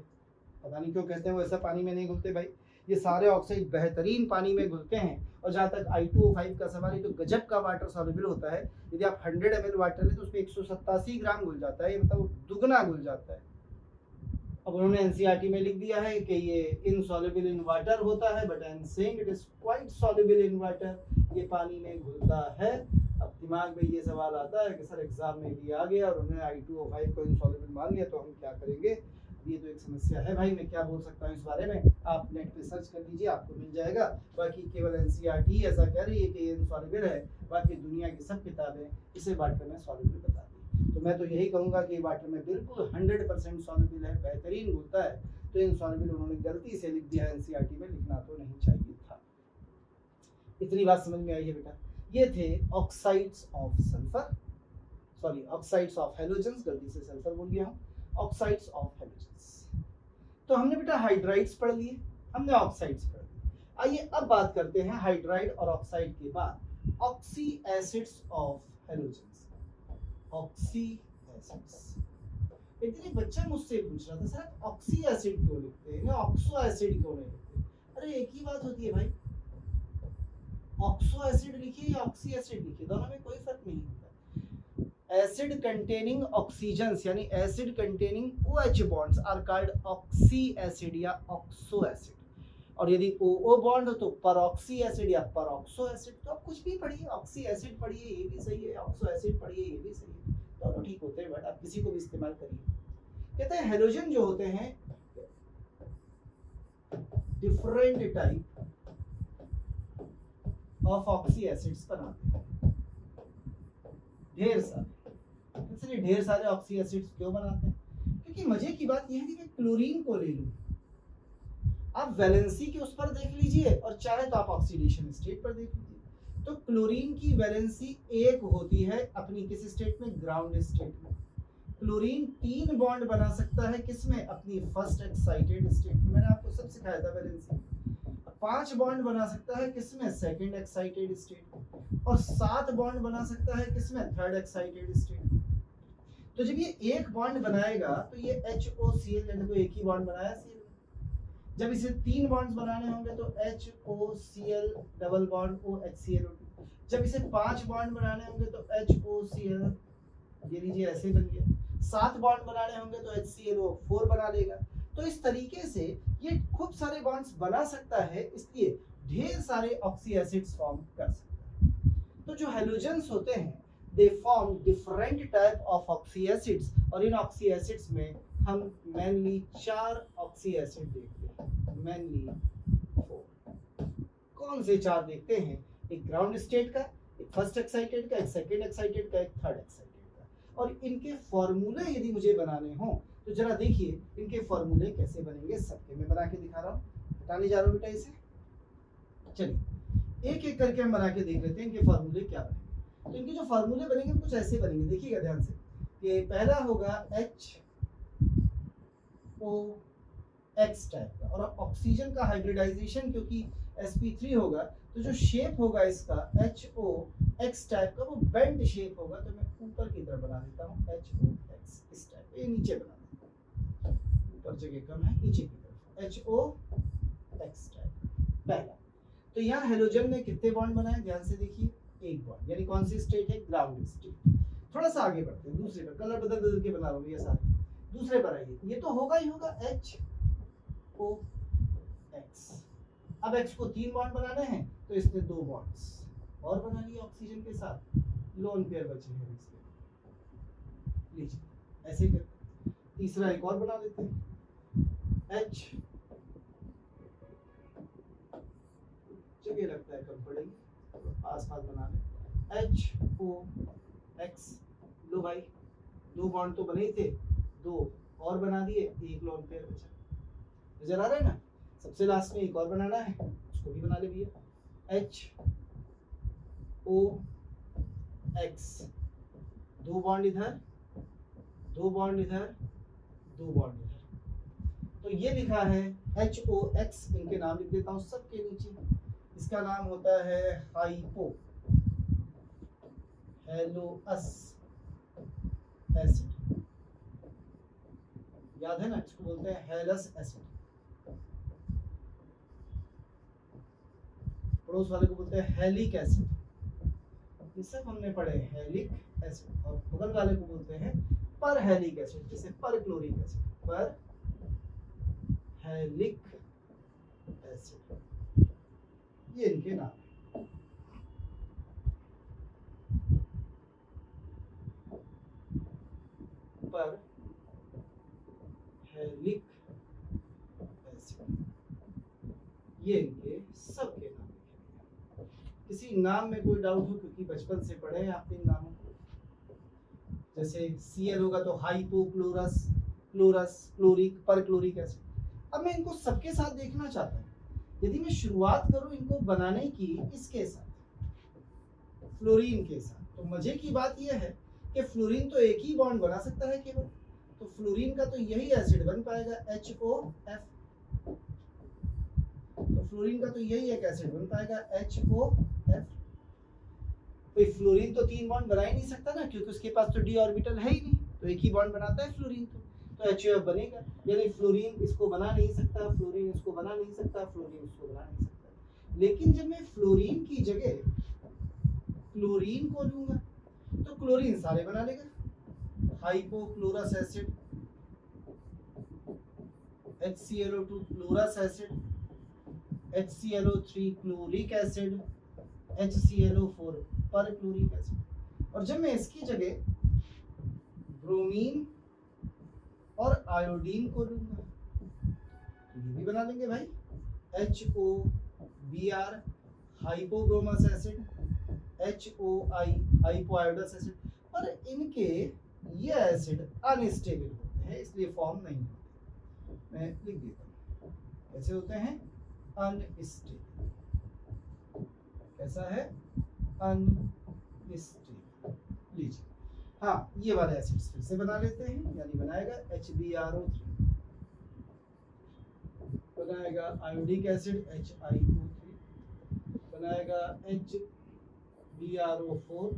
Speaker 1: पता नहीं क्यों कहते हैं वो ऐसा पानी में नहीं घुलते भाई, ये सारे ऑक्साइड बेहतरीन पानी में घुलते हैं। और जहाँ तक I2O5 का सवाल है, तो गजब का वाटर सॉल्युबल होता है। यदि आप 100 ml वाटर लें तो उसमें 187 ग्राम घुल जाता है, मतलब दुगना घुल जाता है। अब उन्होंने एनसीईआरटी में लिख दिया है कि ये इनसॉल्युबल इन वाटर होता है, but I am saying it is quite soluble in water, ये पानी में घुलता है। अब दिमाग में ये सवाल आता है कि सर एग्जाम में भी आ गया और उन्होंने I2O5 को इनसॉल्युबल मान लिया, तो हम क्या करेंगे? ये तो एक समस्या है भाई, मैं क्या बोल सकता हूँ इस बारे में? आप नेट पे सर्च कर लीजिए, आपको मिल जाएगा। बाकी केवल एनसीईआरटी ऐसा कह रही है कि ये इनसॉल्युबल है, बाकी दुनिया की सब किताबें इसे वाटर में सॉल्युबल बता दी। तो मैं तो यही कहूँगा कि वाटर में बिल्कुल 100% सॉल्युबल है, बेहतरीन घुलता है। तो इनसॉल्युबल उन्होंने गलती से लिख दिया है, एनसीईआरटी में लिखना तो नहीं चाहिए था। इतनी बात समझ में आई है बेटा? ये थे oxides of sulphur, sorry oxides of halogens, गलती से सल्फर बोल गया हूँ, ऑक्साइड्स ऑफ हेलोजेंस। तो हमने बेटा हाइड्राइड्स पढ़ लिए, हमने ऑक्साइड्स पढ़ लिए। आइए अब बात करते हैं हाइड्राइड और ऑक्साइड के बाद oxy acids of halogens. Oxy acids. एक दिन एक बच्चा मुझसे पूछ रहा था, सर ऑक्सी एसिड क्यों लिखते हैं, ऑक्सो एसिड क्यों नहीं लिखते? अरे एक ही बात होती है भाई, ऑक्सो एसिड लिखिए या ऑक्सी एसिड लिखिए, दोनों में कोई फर्क नहीं होता। एसिड कंटेनिंग ऑक्सीजन्स यानी acid containing OH bonds are called oxy acid या ऑक्सो एसिड, और यदि OO बॉन्ड हो तो परऑक्सी एसिड या परऑक्सो एसिड। तो आप कुछ भी पढ़िए, ऑक्सी एसिड पढ़िए ये भी सही है, ऑक्सो एसिड पढ़िए ये भी सही है, दोनों ठीक होते हैं, बट आप किसी को भी इस्तेमाल करिए। कहते हैं हेलोजन जो होते हैं different type of oxy acids बनाते हैं, ढेर सारे। इसलिए ढेर सारे ऑक्सी एसिड्स क्यों बनाते हैं? क्योंकि मजे की बात यह है कि मैं क्लोरीन को ले लूं, आप वैलेंसी के उस पर देख लीजिए और चाहे तो आप ऑक्सीडेशन स्टेट पर देख लीजिए। तो क्लोरीन की वैलेंसी 1 होती है अपनी किस स्टेट में? ग्राउंड स्टेट में। क्लोरीन 3 बॉन्ड बना सकता है किसमें? अपनी फर्स्ट एक्साइटेड स्टेट में, मैंने आपको सब सिखाया था वैलेंसी। 5 बॉन्ड बना सकता है किसमें? सेकंड एक्साइटेड स्टेट में। और 7 बॉन्ड बना सकता है किसमें? थर्ड एक्साइटेड स्टेट में। तो जब ये 1 बॉन्ड बनाएगा तो ये HOCl यानी कोई एक ही बॉन्ड बनाया Cl। जब इसे 3 बॉन्ड्स बनाने होंगे तो HOCl डबल बॉन्ड OHClO2। जब इसे 5 बॉन्ड बनाने होंगे तो HOCl, ये लीजिए ऐसे बन गया। 7 बॉन्ड बनाने होंगे तो HClO4 बना लेगा। तो इस तरीके से ये खूब सारे बॉन्ड्स बना सकता है, इसलिए ढेर सारे ऑक्सी एसिड्स फॉर्म कर सकता है। तो जो हैलोजेंस होते हैं they form different type of oxy acids, और इन ऑक्सी एसिड्स में हम मेनली 4 ऑक्सी एसिड देखते हैं, मेनली 4। कौन से 4 देखते हैं? एक ग्राउंड स्टेट का, एक फर्स्ट एक्साइटेड का, एक सेकंड एक्साइटेड का, एक थर्ड एक्साइटेड का। और इनके फॉर्मूले यदि मुझे बनाने हो तो जरा देखिए इनके फॉर्मूले कैसे बनेंगे, सबके मैं बना के दिखा रहा हूँ, बताने जा रहा हूँ बेटा इसे। चलिए एक एक करके हम बना के देख लेते हैं इनके फॉर्मूले क्या बनेंगे। तो इनके जो फॉर्मूले बनेंगे कुछ ऐसे बनेंगे, देखिएगा ध्यान से कि पहला होगा HOX टाइप का, और ऑक्सीजन का हाइब्रिडाइजेशन क्योंकि sp3 होगा तो जो शेप होगा इसका HOX टाइप का वो बेंट शेप होगा, तो मैं ऊपर की तरफ बना देता हूँ HOX इस टाइप, ये नीचे बना देता हूँ, ऊपर जगह कम है, नीचे की तरफ HOX टाइप पहला। तो यहाँ हेलोजन ने कितने बॉन्ड बनाए, ध्यान से देखिए, एक बॉन्ड, यानी कौन सी स्टेट है, ग्राउंड स्टेट। थोड़ा सा आगे बढ़ते हैं, दूसरे पर कलर बदल बदल के बना रहा हूँ ये सारे, दूसरे पर आइए, ये तो होगा ही होगा HOX। अब X को 3 बॉन्ड बनाने हैं तो इसने 2 बॉन्ड्स और बना लिए ऑक्सीजन के साथ, लोन पेयर बचे हैं इसके, लीजिए ऐसे करते। तीसरा एक और बना लेते हैं, H जगह लगता है कम पड़ेगी, आस पास बना ले, HOX। लो भाई 2 बॉन्ड तो बने ही थे, 2 और बना दिए, एक लोन पेयर बचा, नजर आ रहा है ना। सबसे लास्ट में एक और बनाना है, उसको भी बना ले भैया, HOX। 2 बॉन्ड इधर, 2 बॉन्ड इधर, 2 बॉन्ड इधर, तो ये लिखा है HOX। इनके नाम लिख देता हूँ सबके नीचे। इसका नाम होता है हाइपो हेलोअस एसिड, याद है ना, इसको बोलते हैं हेलस एसिड। पड़ोस वाले को बोलते हैं हेलिक एसिड, ये सब हमने पढ़े, हेलिक एसिड। और बगल वाले को बोलते हैं पर हेलिक एसिड, जैसे पर क्लोरिक एसिड, पर हेलिक एसिड, ये इनके नाम है। पर हेलिक एसिड, ये इनके सबके नाम। किसी नाम में कोई डाउट हो, क्योंकि बचपन से पढ़े हैं आप इन नामों को, जैसे Cl होगा तो हाइपोक्लोरस, क्लोरस, क्लोरिक, पर क्लोरिक एसिड। अब मैं इनको सबके साथ देखना चाहता हूँ, यदि मैं शुरुआत करूं इनको बनाने की इसके साथ, फ्लोरीन के साथ, तो मजे की बात यह है कि फ्लोरीन तो एक ही बॉन्ड बना सकता है केवल, तो फ्लोरीन का तो यही एसिड बन पाएगा HOF। तो फ्लोरीन का तो यही एक एसिड बन पाएगा HOF। कोई फ्लोरीन तो 3 बॉन्ड बना ही नहीं सकता ना, क्योंकि उसके पास तो d ऑर्बिटल है ही नहीं, तो एक ही बॉन्ड बनाता है फ्लोरीन, तो HOF बनेगा। यानी फ्लोरीन इसको बना नहीं सकता, फ्लोरीन इसको बना नहीं सकता, फ्लोरीन इसको बना नहीं सकता। लेकिन जब मैं फ्लोरीन की जगह क्लोरीन को लूंगा तो क्लोरीन सारे बना लेगा, hypochlorous acid, HClO2 chlorous acid, HClO3 chloric acid, HClO4 पर क्लोरिक एसिड। और जब मैं इसकी जगह ब्रोमीन और आयोडीन को लूंगा तो ये भी बना लेंगे भाई, HOBr हाइपोब्रोमस एसिड, HOI हाइपोआयोडस एसिड। पर इनके ये एसिड अनस्टेबल होते हैं, इसलिए फॉर्म नहीं होते। मैं लिख देता हूँ कैसे होते हैं, अनस्टेबल। कैसा है, अनस्टेबल। लीजिए, हाँ ये वाले एसिड्स फिर से बना लेते हैं, यानी बनाएगा HbRO3, बनाएगा आयोडिक एसिड HiO3, बनाएगा HbRO4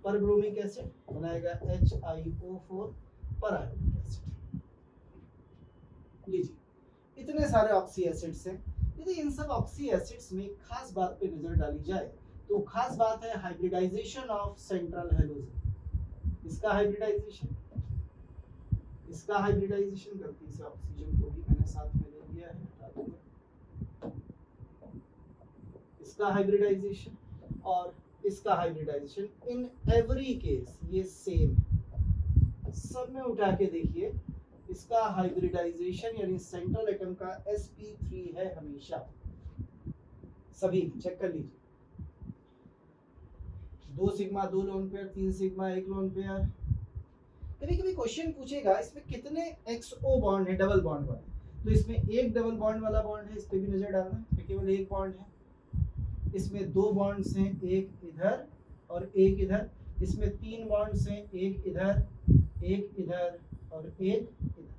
Speaker 1: पर ब्रोमिक एसिड, बनाएगा HiO4 पर आयोडिक एसिड। लीजिए, इतने सारे ऑक्सी एसिड्स हैं। यदि इन सब ऑक्सी एसिड्स में खास बात पे नजर डाली जाए तो खास बात है हाइब्रिडाइजेशन ऑफ सेंट्रल हेलोजन। इसका हाइब्रिडाइजेशन इसका हाइब्रिडाइजेशन, गलती से ऑक्सीजन को भी मैंने साथ में ले लिया है, हटा दूंगा। इसका हाइब्रिडाइजेशन और इसका हाइब्रिडाइजेशन, इन एवरी केस ये सेम, सब में उठा के देखिए, इसका हाइब्रिडाइजेशन यानी सेंट्रल एटम का sp3 है हमेशा, सभी चेक कर लीजिए। 2 sigma 2 lone pair, 3 sigma 1 lone pair. कभी कभी क्वेश्चन पूछेगा इसमें कितने XO बॉन्ड है डबल बॉन्ड वाले, तो इसमें एक डबल बॉन्ड वाला बॉन्ड है, इस पे भी नजर डालना है, इसमें केवल एक बॉन्ड है। इसमें 2 बॉन्ड्स हैं, एक इधर और एक इधर। इसमें 3 बॉन्ड्स हैं, एक इधर, एक इधर और एक इधर।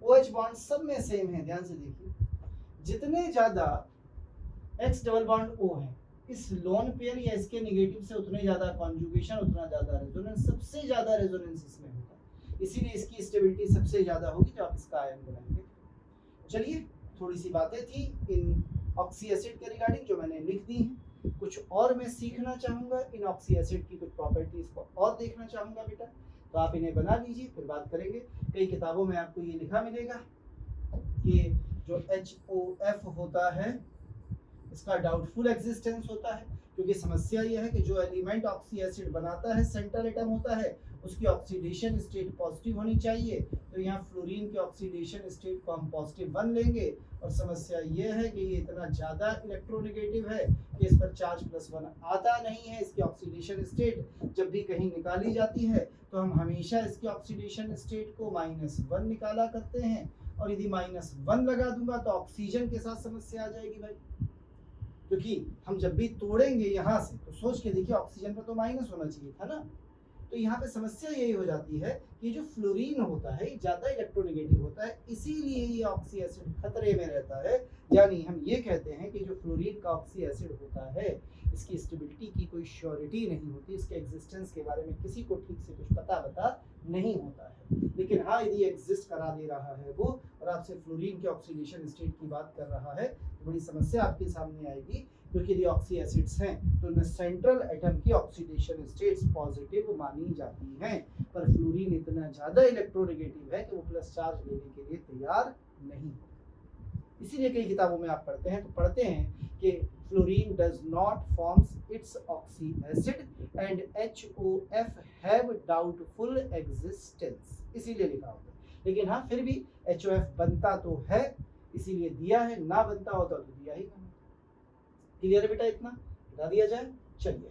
Speaker 1: OH बॉन्ड सब में सेम है, ध्यान से देखिए। जितने ज्यादा X डबल बॉन्ड O है, इस लोन पेयर या इसके नेगेटिव से उतने ज्यादा कॉन्जुगेशन, उतना ज्यादा रेजोनेंस, सबसे ज्यादा रेजोनेंस इसमें होगा, इसीलिए इसकी स्टेबिलिटी सबसे ज्यादा होगी जब आप इसका आयन बनाएंगे। चलिए, थोड़ी सी बातें थी इन ऑक्सी एसिड के रिगार्डिंग जो मैंने लिख दी हैं। कुछ और मैं सीखना चाहूँगा, इन ऑक्सी एसिड की कुछ प्रॉपर्टीज को और देखना चाहूँगा बेटा, तो आप इन्हें बना लीजिए, फिर बात करेंगे। कई किताबों में आपको ये लिखा मिलेगा कि जो HOF होता है इसका डाउटफुल एग्जिस्टेंस होता है, क्योंकि समस्या यह है कि जो एलिमेंट ऑक्सी एसिड बनाता है, सेंट्रल एटम होता है, उसकी ऑक्सीडेशन स्टेट पॉजिटिव होनी चाहिए। तो यहाँ फ्लोरीन की ऑक्सीडेशन स्टेट को हम +1 लेंगे, और समस्या यह है कि ये इतना ज़्यादा इलेक्ट्रोनेगेटिव है कि इस पर चार्ज +1 आता नहीं है। इसकी ऑक्सीडेशन स्टेट जब भी कहीं निकाली जाती है तो हम हमेशा इसकी ऑक्सीडेशन स्टेट को -1 निकाला करते हैं, और यदि -1 लगा दूंगा तो ऑक्सीजन के साथ समस्या आ जाएगी भाई, क्योंकि हम जब भी तोड़ेंगे यहाँ से तो सोच के देखिए ऑक्सीजन पर तो माइनस होना चाहिए था ना। तो यहाँ पे समस्या यही हो जाती है कि जो फ्लोरीन होता है ये ज़्यादा इलेक्ट्रोनेगेटिव होता है, इसीलिए ये ऑक्सी एसिड खतरे में रहता है। यानी हम ये कहते हैं कि जो फ्लोरीन का ऑक्सी एसिड होता है इसकी स्टेबिलिटी की कोई श्योरिटी नहीं होती, इसके एग्जिस्टेंस के बारे में किसी को ठीक से कुछ पता नहीं होता है। लेकिन हाँ, यदि एग्जिस्ट करा दे रहा है वो और आपसे फ्लोरीन के ऑक्सीडेशन स्टेट की बात कर रहा है तो बड़ी समस्या आपके सामने आएगी, क्योंकि यदि ऑक्सी एसिड्स हैं तो उनमें सेंट्रल एटम की ऑक्सीडेशन स्टेट्स पॉजिटिव मानी जाती हैं, पर फ्लोरीन इतना ज़्यादा इलेक्ट्रोनेगेटिव है कि वो प्लस चार्ज लेने के लिए तैयार नहीं। इसीलिए कई किताबों में आप पढ़ते हैं कि fluorine does not forms it's oxy acid and HOF have doubtful existence, इसीलिए लिखा होता है। लेकिन हाँ, फिर भी HOF बनता तो है, इसीलिए दिया है, ना बनता होता तो दिया ही नहीं। क्लियर है बेटा? इतना बता दिया जाए। चलिए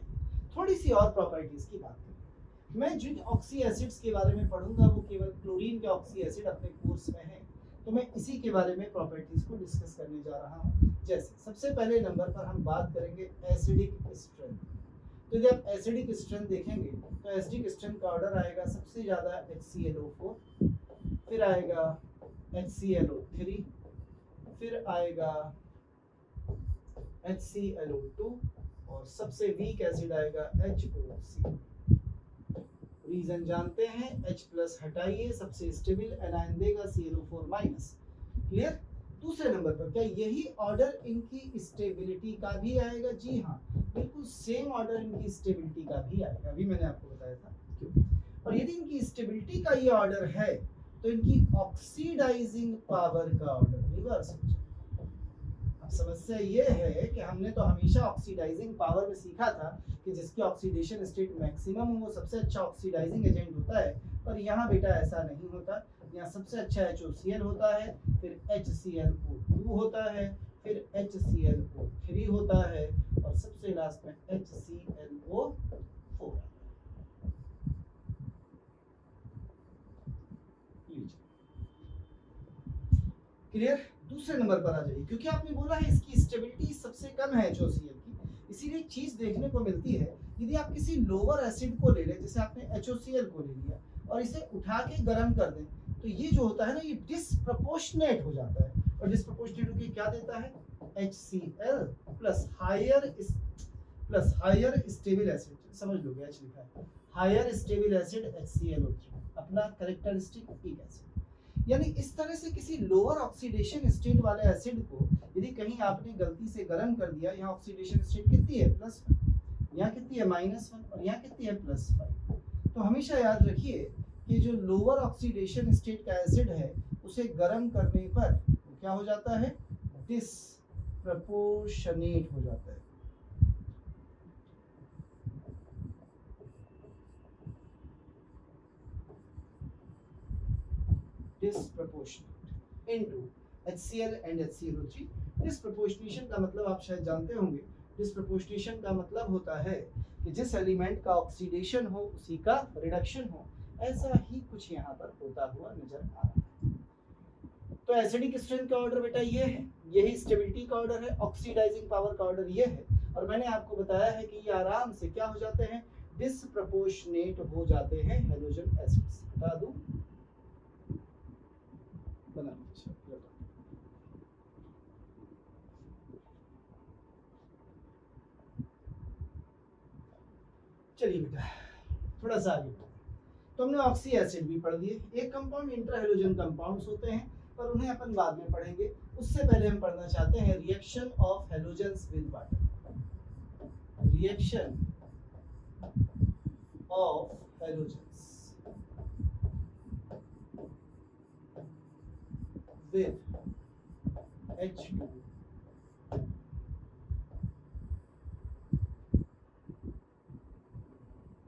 Speaker 1: थोड़ी सी और प्रॉपर्टीज की बात करें। मैं जिन ऑक्सी एसिड्स के बारे में पढ़ूंगा वो केवल क्लोरीन के ऑक्सी एसिड अपने कोर्स में है, तो मैं इसी के बारे में प्रॉपर्टीज को डिस्कस करने जा रहा हूँ। जैसे सबसे पहले नंबर पर हम बात करेंगे एसिडिक स्ट्रेंथ। तो यदि आप एसिडिक स्ट्रेंथ देखेंगे तो एसिडिक स्ट्रेंथ का ऑर्डर आएगा सबसे ज्यादा HClO4, फिर आएगा HClO3, फिर आएगा HClO2 और सबसे वीक एसिड आएगा HOC। रीजन जानते हैं, H+ हटाइए, सबसे स्टेबल एनायन देगा ClO4-। क्लियर? दूसरे नंबर पर क्या यही ऑर्डर इनकी स्टेबिलिटी का भी आएगा? जी हाँ, बिल्कुल सेम ऑर्डर इनकी स्टेबिलिटी का भी आएगा, अभी मैंने आपको बताया था क्यों। और यदि इनकी स्टेबिलिटी का ये ऑर्डर है तो इनकी ऑक्सीडाइजिंग पावर का ऑर्डर रिवर्स हो जाएगा। अब समस्या ये है कि हमने तो हमेशा ऑक्सीडाइजिंग पावर में सीखा था कि जिसकी ऑक्सीडेशन स्टेट मैक्सिमम हो वो सबसे अच्छा ऑक्सीडाइजिंग एजेंट होता है, पर यहाँ बेटा ऐसा नहीं होता। यहाँ सबसे अच्छा HOCl होता है, फिर HClO2 होता है, फिर HClO3 होता है और सबसे लास्ट में HClO4। क्लियर? दूसरे नंबर पर आ जाइए, क्योंकि आपने बोला है इसकी स्टेबिलिटी सबसे कम है HOCl की, इसीलिए एक चीज देखने को मिलती है। यदि आप किसी लोअर एसिड को ले लें, जैसे आपने HOCl को ले लिया और इसे उठा के गर्म कर दें, तो ये जो होता है ना, ये डिसप्रपोर्शनेट हो जाता है, और डिसप्रपोर्शनेट होकर क्या देता है? HCl plus higher stable acid, समझ लोगे H लिखा है, हायर स्टेबल एसिड HClO3, अपना कैरेक्टरिस्टिक वीक एसिड। यानी इस तरह से किसी लोअर ऑक्सीडेशन स्टेट वाले एसिड को यदि कहीं आपने गलती से गर्म कर दिया, यहाँ ऑक्सीडेशन स्टेट कितनी है? +1, यहाँ कितनी है? -1, और यहाँ कितनी है? +5। तो हमेशा याद रखिए कि जो लोअर ऑक्सीडेशन स्टेट का एसिड है उसे गर्म करने पर क्या हो जाता है, डिसप्रपोर्शनेट हो जाता है। Disproportionate into HCl and HClO3। Disproportionation का मतलब आप शायद जानते होंगे, डिसप्रपोर्शनेशन का मतलब होता है कि जिस एलिमेंट का ऑक्सीडेशन हो उसी का रिडक्शन हो। ऐसा ही कुछ यहाँ पर होता हुआ नजर आ रहा है। तो एसिडिक स्ट्रेंथ का ऑर्डर बेटा ये है, यही स्टेबिलिटी का ऑर्डर है, ऑक्सीडाइजिंग पावर का ऑर्डर ये है। और मैंने आपको बताया है कि ये आराम से क्या हो जाते हैं, डिसप्रपोर्शनेट हो जाते हैं हैलोजन एसिड्स। बता दूं, बना चलिए बेटा थोड़ा सा आगे बढ़ते हैं। तो हमने ऑक्सी एसिड भी पढ़ दिए। एक कंपाउंड इंटर हैलोजन कंपाउंड्स होते हैं पर उन्हें अपन बाद में पढ़ेंगे। उससे पहले हम पढ़ना चाहते हैं reaction of halogens with water. Reaction of halogens with H2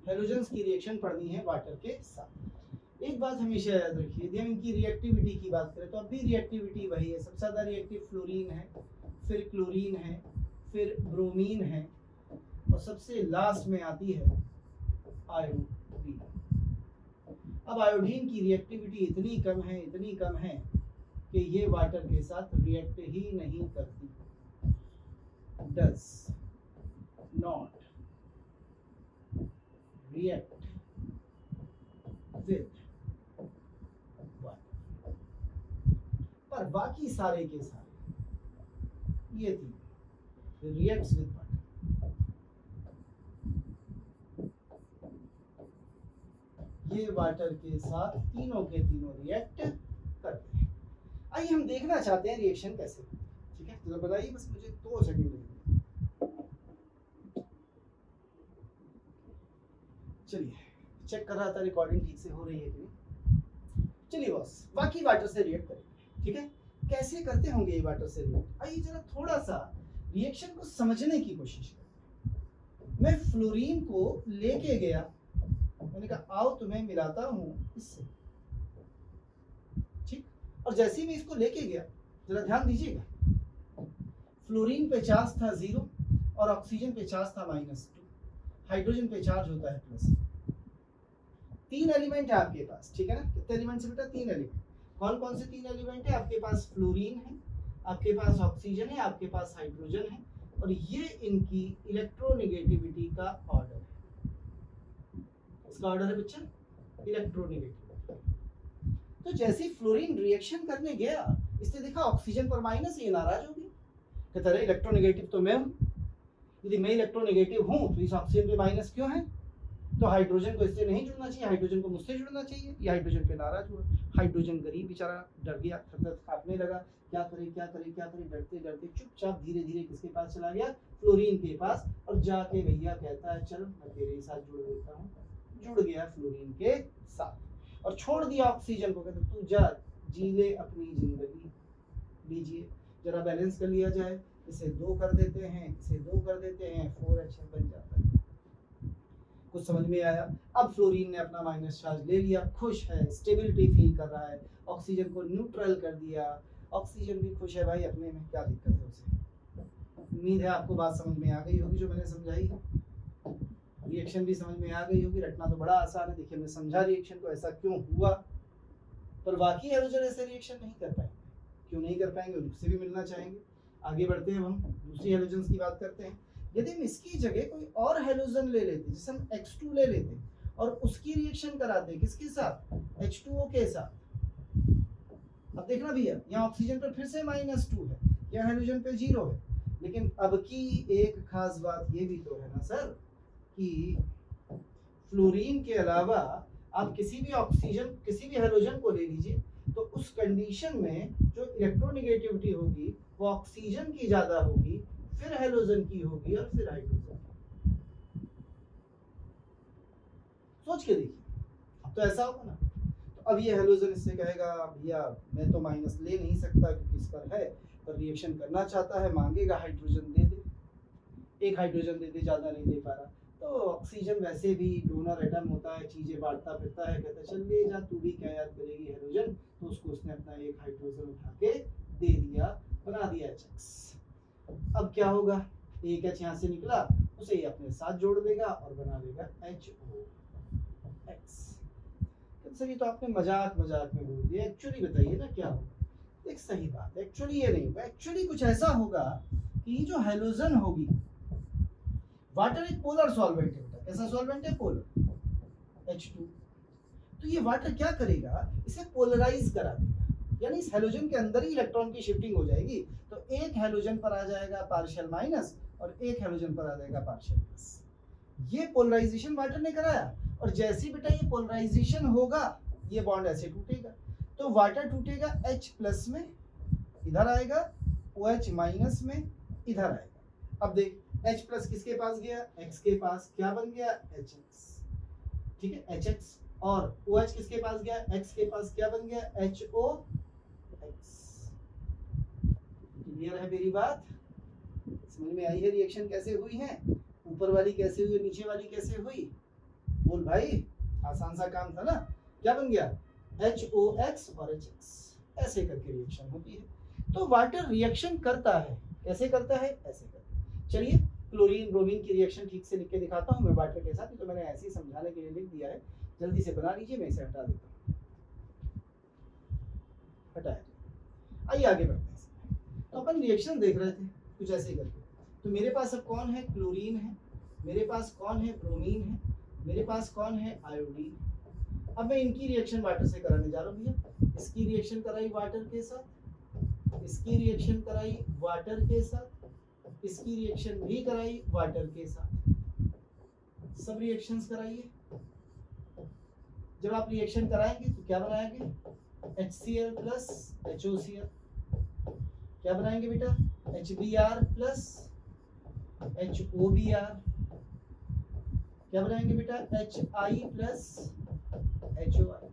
Speaker 1: halogens की रिएक्शन पढ़नी है वाटर के साथ। एक बात हमेशा याद रखिए, यदि हम इनकी रिएक्टिविटी की बात करें तो अभी रिएक्टिविटी वही है। सबसे ज्यादा रिएक्टिव फ्लोरीन है, फिर क्लोरीन है, फिर ब्रोमीन है और सबसे लास्ट में आती है आयोडीन। अब आयोडीन की रिएक्टिविटी इतनी कम है, इतनी कम है कि ये वाटर के साथ रिएक्ट ही नहीं करती। Does not react with water। पर बाकी सारे के सारे ये थी reacts with water। ये वाटर के साथ तीनों के तीनों रिएक्ट करते हैं। आइए हम देखना चाहते हैं रिएक्शन कैसे होती है। ठीक है, तो बताइए बस मुझे 2 सेकंड लगेंगे। चलिए चेक कर रहा था रिकॉर्डिंग ठीक से हो रही है कि नहीं। चलिए बॉस बाकी वाटर से रिएक्ट करेंगे। ठीक है, कैसे करते होंगे ये वाटर से रिएक्ट, आइए जरा थोड़ा सा रिएक्शन को समझने की कोशिश करें। मैं फ्लोरीन को लेके गया, मैंने कहा आओ तुम्हें मिलाता हूं इससे। ठीक, और जैसे ही मैं इसको लेके गया, जरा ध्यान दीजिएगा, फ्लोरीन पे चार्ज था 0 और ऑक्सीजन पे चार्ज था -2, हाइड्रोजन पे चार्ज होता है +। 3 एलिमेंट है आपके पास। ठीक है ना, कितने एलिमेंट है बेटा, 3 एलिमेंट। कौन कौन से 3 एलिमेंट है आपके पास, फ्लोरीन है, आपके पास ऑक्सीजन है, आपके पास हाइड्रोजन है, और ये इनकी इलेक्ट्रोनेगेटिविटी का ऑर्डर है। इसका ऑर्डर है बच्चा इलेक्ट्रोनेगेटिविटी। तो जैसे ही फ्लोरीन रिएक्शन करने गया, इसने देखा ऑक्सीजन पर माइनस, ये नाराज हो गया, कहता है इलेक्ट्रोनेगेटिव तो मैं हूं, यदि मैं इलेक्ट्रोनेगेटिव हूं तो इस ऑक्सीजन पे माइनस क्यों है, तो हाइड्रोजन को इससे नहीं जुड़ना चाहिए, हाइड्रोजन को मुझसे जुड़ना चाहिए। ये हाइड्रोजन पे नाराज हुआ, हाइड्रोजन गरीब बेचारा डर गया, थर-थर कांपने लगा, क्या करे क्या करे क्या करे, डरते डरते चुपचाप धीरे धीरे किसके पास चला गया, फ्लोरीन के पास, और जाके भैया कहता है चल मैं तेरे साथ जुड़ देता हूँ। जुड़ गया फ्लोरीन के साथ और छोड़ दिया ऑक्सीजन को, कहते तू जा जी ले अपनी जिंदगी। लीजिए जरा बैलेंस कर लिया जाए, इसे 2 कर देते हैं, इसे 2 कर देते हैं, 4H बन जाता है। कुछ समझ में आया। अब फ्लोरीन ने अपना माइनस चार्ज ले लिया, खुश है, स्टेबिलिटी फील कर रहा है, ऑक्सीजन को न्यूट्रल कर दिया, ऑक्सीजन भी खुश है भाई अपने में, क्या दिक्कत है उसे। उम्मीद है आपको बात समझ में आ गई होगी जो मैंने समझाई है, रिएक्शन भी समझ में आ गई होगी। रटना तो बड़ा आसान है, देखिए मैं समझा रिएक्शन को ऐसा क्यों हुआ, पर बाकी हैलोजन ऐसे रिएक्शन नहीं कर पाएंगे। क्यों नहीं कर पाएंगे, उससे भी मिलना चाहेंगे। आगे बढ़ते हैं, हम दूसरी हैलोजन्स की बात करते हैं। यदि हम इसकी जगह कोई और हैलोजन ले लेते, जैसे हम X2 ले लेते और उसकी रिएक्शन कराते किसके साथ, H2O के साथ। अब देखना भैया यहाँ ऑक्सीजन पर फिर से -2 है, यहाँ हैलोजन पे 0 है, लेकिन अब की एक खास बात ये भी तो है ना सर कि फ्लोरीन के अलावा आप किसी भी ऑक्सीजन, किसी भी हैलोजन को ले लीजिए, तो उस कंडीशन में जो इलेक्ट्रोनेगेटिविटी होगी वो ऑक्सीजन की ज्यादा होगी, फिर हैलोजन की होगी और फिर हाइड्रोजन की। सोच के देखिए, अब तो ऐसा होगा ना, अब ये हेलोजन इससे कहेगा भैया मैं तो माइनस ले नहीं सकता क्योंकि इस पर है, पर रिएक्शन करना चाहता है, मांगेगा हाइड्रोजन दे दे, एक हाइड्रोजन दे दे, ज़्यादा नहीं दे पा रहा। तो ऑक्सीजन वैसे भी डोनर एटम होता है, चीज़ें बांटता फिरता है, कहता चल ले जा तू भी क्या याद करेगी हेलोजन, तो उसको उसने अपना एक हाइड्रोजन उठा के दे दिया, बना दिया HX। अब क्या होगा, एक H यहाँ से निकला, उसे ये अपने साथ जोड़ देगा और बना लेगा HOX। सर ये तो आपने मजाक मजाक में बोल दिया, एक्चुअली बताइए ना क्या होगा। एक सही बात है, एक्चुअली ये नहीं होगा, एक्चुअली कुछ ऐसा होगा कि ये जो हेलोजन होगी, वाटर एक पोलर सॉल्वेंट है बेटा, कैसा सॉल्वेंट है, पोलर H2, तो ये वाटर क्या करेगा, इसे पोलराइज करा देगा, यानी इस हेलोजन के अंदर ही इलेक्ट्रॉन की शिफ्टिंग हो जाएगी, तो एक हेलोजन पर आ जाएगा पार्शियल माइनस और एक हेलोजन पर आ जाएगा पार्शियल प्लस। ये पोलराइजेशन वाटर ने कराया, और जैसे बेटा ये पोलराइजेशन होगा ये बॉन्ड ऐसे टूटेगा, तो वाटर टूटेगा H प्लस में इधर आएगा, OH माइनस में इधर आएगा। अब देख H प्लस किसके पास गया, X के पास, क्या बन गया HX, ठीक है HX, और OH किसके पास गया, X के पास, क्या बन गया HOX। क्लियर है मेरी बात, समझ में आई है रिएक्शन कैसे हुई है, ऊपर वाली कैसे हुई, नीचे वाली कैसे हुई, बोल भाई, आसान सा काम था ना। क्या बन गया HOX और HX, ऐसे करके रिएक्शन होती है। तो वाटर रिएक्शन करता है, कैसे करता है, ऐसे करता है। चलिए क्लोरीन ब्रोमीन की रिएक्शन ठीक से लिख के दिखाता हूँ मैं वाटर के साथ, तो मैंने ऐसे ही समझाने के लिए लिख दिया है, जल्दी से बना लीजिए, मैं इसे हटा देता हूँ, हटाया। आइए आगे बढ़ते हैं। तो अपन रिएक्शन देख रहे थे कुछ ऐसे करके, तो मेरे पास अब कौन है, क्लोरीन है, मेरे पास कौन है, ब्रोमीन है, मेरे पास कौन है, आयोडीन। अब मैं इनकी रिएक्शन वाटर से कराने जा रहा हूँ भैया, इसकी रिएक्शन कराई वाटर के साथ, इसकी रिएक्शन कराई वाटर के साथ, इसकी रिएक्शन भी कराई वाटर के साथ, सब रिएक्शंस कराइए। जब आप रिएक्शन कराएंगे तो क्या बनाएंगे, HCl प्लस HOCl, क्या बनाएंगे बेटा, HBr प्लस HOBr, क्या बनाएंगे बेटा, HI प्लस HOI।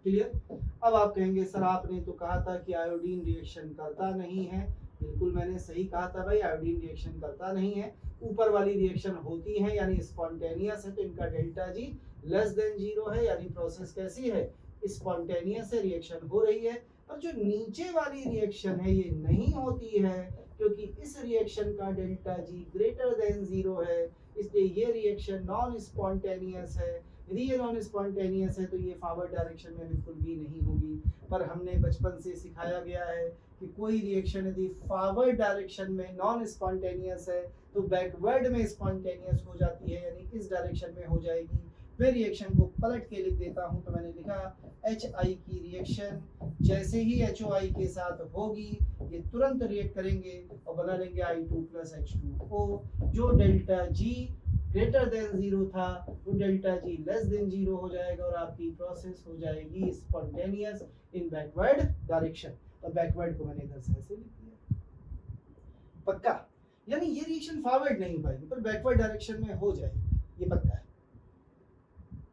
Speaker 1: क्लियर। अब आप कहेंगे सर आपने तो कहा था कि आयोडीन रिएक्शन करता नहीं है, बिल्कुल मैंने सही कहा था भाई, आयोडीन रिएक्शन करता नहीं है, ऊपर वाली रिएक्शन होती है यानी स्पॉन्टेनियस है, तो इनका डेल्टा जी लेस देन 0 है, यानी प्रोसेस कैसी है, स्पॉन्टेनियस है, रिएक्शन हो रही है। और जो नीचे वाली रिएक्शन है ये नहीं होती है, क्योंकि इस रिएक्शन का डेल्टा जी ग्रेटर देन 0 है, इसलिए ये रिएक्शन नॉन स्पॉन्टेनियस है। यदि ये नॉन स्पॉन्टेनियस है तो ये फॉरवर्ड डायरेक्शन में बिल्कुल भी नहीं होगी। पर हमने बचपन से सिखाया गया है कि कोई रिएक्शन यदि फॉरवर्ड डायरेक्शन में नॉन स्पॉन्टेनियस है तो बैकवर्ड में स्पॉन्टेनियस हो जाती है, यानी इस डायरेक्शन में हो जाएगी। मैं रिएक्शन को पलट के लिख देता हूं, तो मैंने लिखा HI की रिएक्शन जैसे ही HOI के साथ होगी ये तुरंत रिएक्ट करेंगे और बना लेंगे I2 प्लस H2O। जो डेल्टा G ग्रेटर देन 0 था वो डेल्टा G लेस देन 0 हो जाएगा और आपकी प्रोसेस हो जाएगी स्पॉन्टेनियस इन बैकवर्ड डायरेक्शन। और बैकवर्ड को मैंने इधर से ऐसे लिख दिया, पक्का, यानी ये रिएक्शन फॉरवर्ड नहीं हो पाएगी पर बैकवर्ड डायरेक्शन में हो जाएगी, ये पक्का है।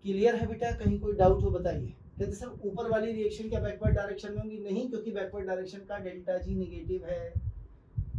Speaker 1: क्लियर है बेटा, कहीं कोई डाउट हो बताइए। कहते सर ऊपर वाली रिएक्शन क्या बैकवर्ड डायरेक्शन में होंगी, नहीं, क्योंकि बैकवर्ड डायरेक्शन का डेल्टा G नेगेटिव है।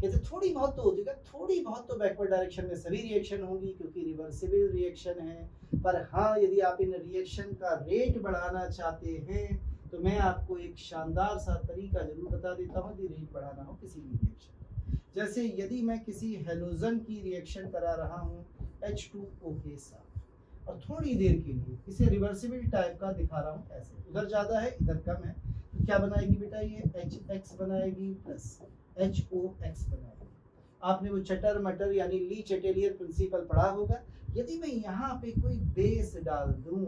Speaker 1: कहते थोड़ी बहुत तो होती है, थोड़ी बहुत तो बैकवर्ड डायरेक्शन में सभी रिएक्शन होंगी क्योंकि रिवर्सिबल रिएक्शन है। पर हाँ, यदि आप इन रिएक्शन का रेट बढ़ाना चाहते हैं तो मैं आपको एक शानदार सा तरीका जरूर बता देता हूँ यदि रेट बढ़ाना हो किसी भी रिएक्शन। जैसे यदि मैं किसी हेलोजन की रिएक्शन करा रहा हूँ H2O के साथ और थोड़ी देर के लिए इसे रिवर्सिबल टाइप का दिखा रहा हूँ, ऐसे उधर ज़्यादा है इधर कम है, तो क्या बनाएगी बेटा, ये HX बनाएगी प्लस HOX बनाएगी। आपने वो चटर मटर यानी ली चेटेलियर प्रिंसिपल पढ़ा होगा। यदि मैं यहाँ पे कोई बेस डाल दूं,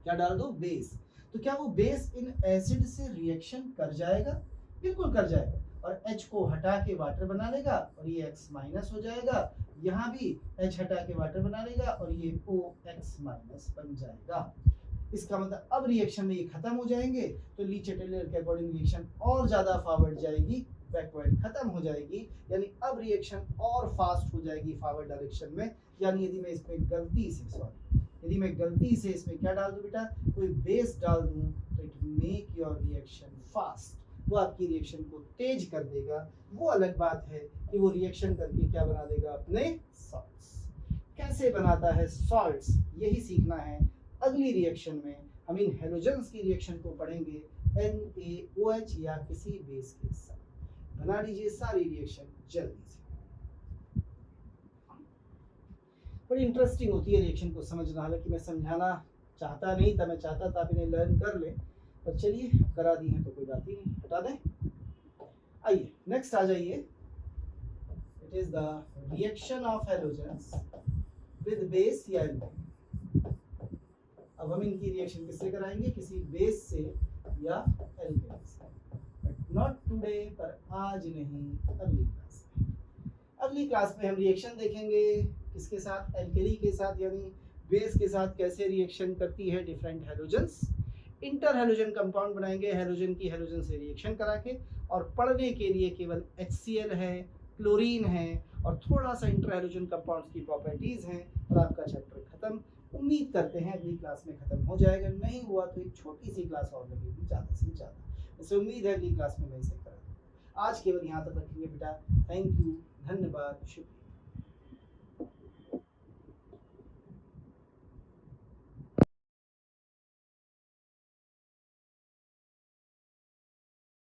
Speaker 1: क्या डाल दूं, बेस, तो क्या वो बेस इन एसिड से रिएक्शन कर जाएगा, बिल्कुल कर जाएगा, और H को हटा के वाटर बना लेगा और ये X माइनस हो जाएगा, यहाँ भी H हटा के वाटर बना लेगा और ये OX माइनस बन जाएगा। इसका मतलब अब रिएक्शन में ये खत्म हो जाएंगे, तो ली चेटेलियर के अकॉर्डिंग रिएक्शन और ज्यादा फॉरवर्ड जाएगी, बैकवर्ड खत्म हो जाएगी, यानी अब रिएक्शन और फास्ट हो जाएगी फॉरवर्ड डायरेक्शन में। यानी यदि मैं इसमें गलती से यदि मैं गलती से इसमें क्या डाल दूं बेटा, कोई बेस डाल दूं, तो it make your reaction fast, वो आपकी रिएक्शन को तेज कर देगा। वो अलग बात है कि वो रिएक्शन करके क्या बना देगा, अपने सॉल्ट्स। कैसे बनाता है सॉल्ट्स, यही सीखना है। अगली रिएक्शन में हम इन हेलोजेंस की रिएक्शन को पढ़ेंगे NaOH या किसी बेस के साथ। बना लीजिए सारी रिएक्शन जल्दी से। बड़ी इंटरेस्टिंग होती है रिएक्शन को समझना, हालांकि मैं समझाना चाहता नहीं था, मैं चाहता था आप इन्हें लर्न कर ले, पर चलिए करा दी है तो कोई बात ही नहीं, हटा दें। आइए नेक्स्ट आ जाइए। It is the reaction of halogens with base या एल्केन। अब हम इनकी रिएक्शन किससे कराएंगे, किसी बेस से या एल्केन से, बट नॉट टुडे, पर आज नहीं, अगली क्लास में। अगली क्लास में हम रिएक्शन देखेंगे किसके साथ, एल्केली के साथ, यानी बेस के साथ कैसे रिएक्शन करती है different halogens. Inter halogen compound बनाएंगे हेलोजन की हेलोजन से रिएक्शन करा के, और पढ़ने के लिए केवल HCl है, क्लोरीन है और थोड़ा सा इंटर हेलोजन कंपाउंड्स की प्रॉपर्टीज हैं, और आपका चैप्टर खत्म। उम्मीद करते हैं अगली क्लास में खत्म हो जाएगा, नहीं हुआ तो एक छोटी सी क्लास और लगेगी ज़्यादा से ज़्यादा। वैसे उम्मीद है अगली क्लास में मैं इसे करा दूँ। आज केवल यहाँ तक रखेंगे बेटा। थैंक यू, धन्यवाद, शुक्रिया।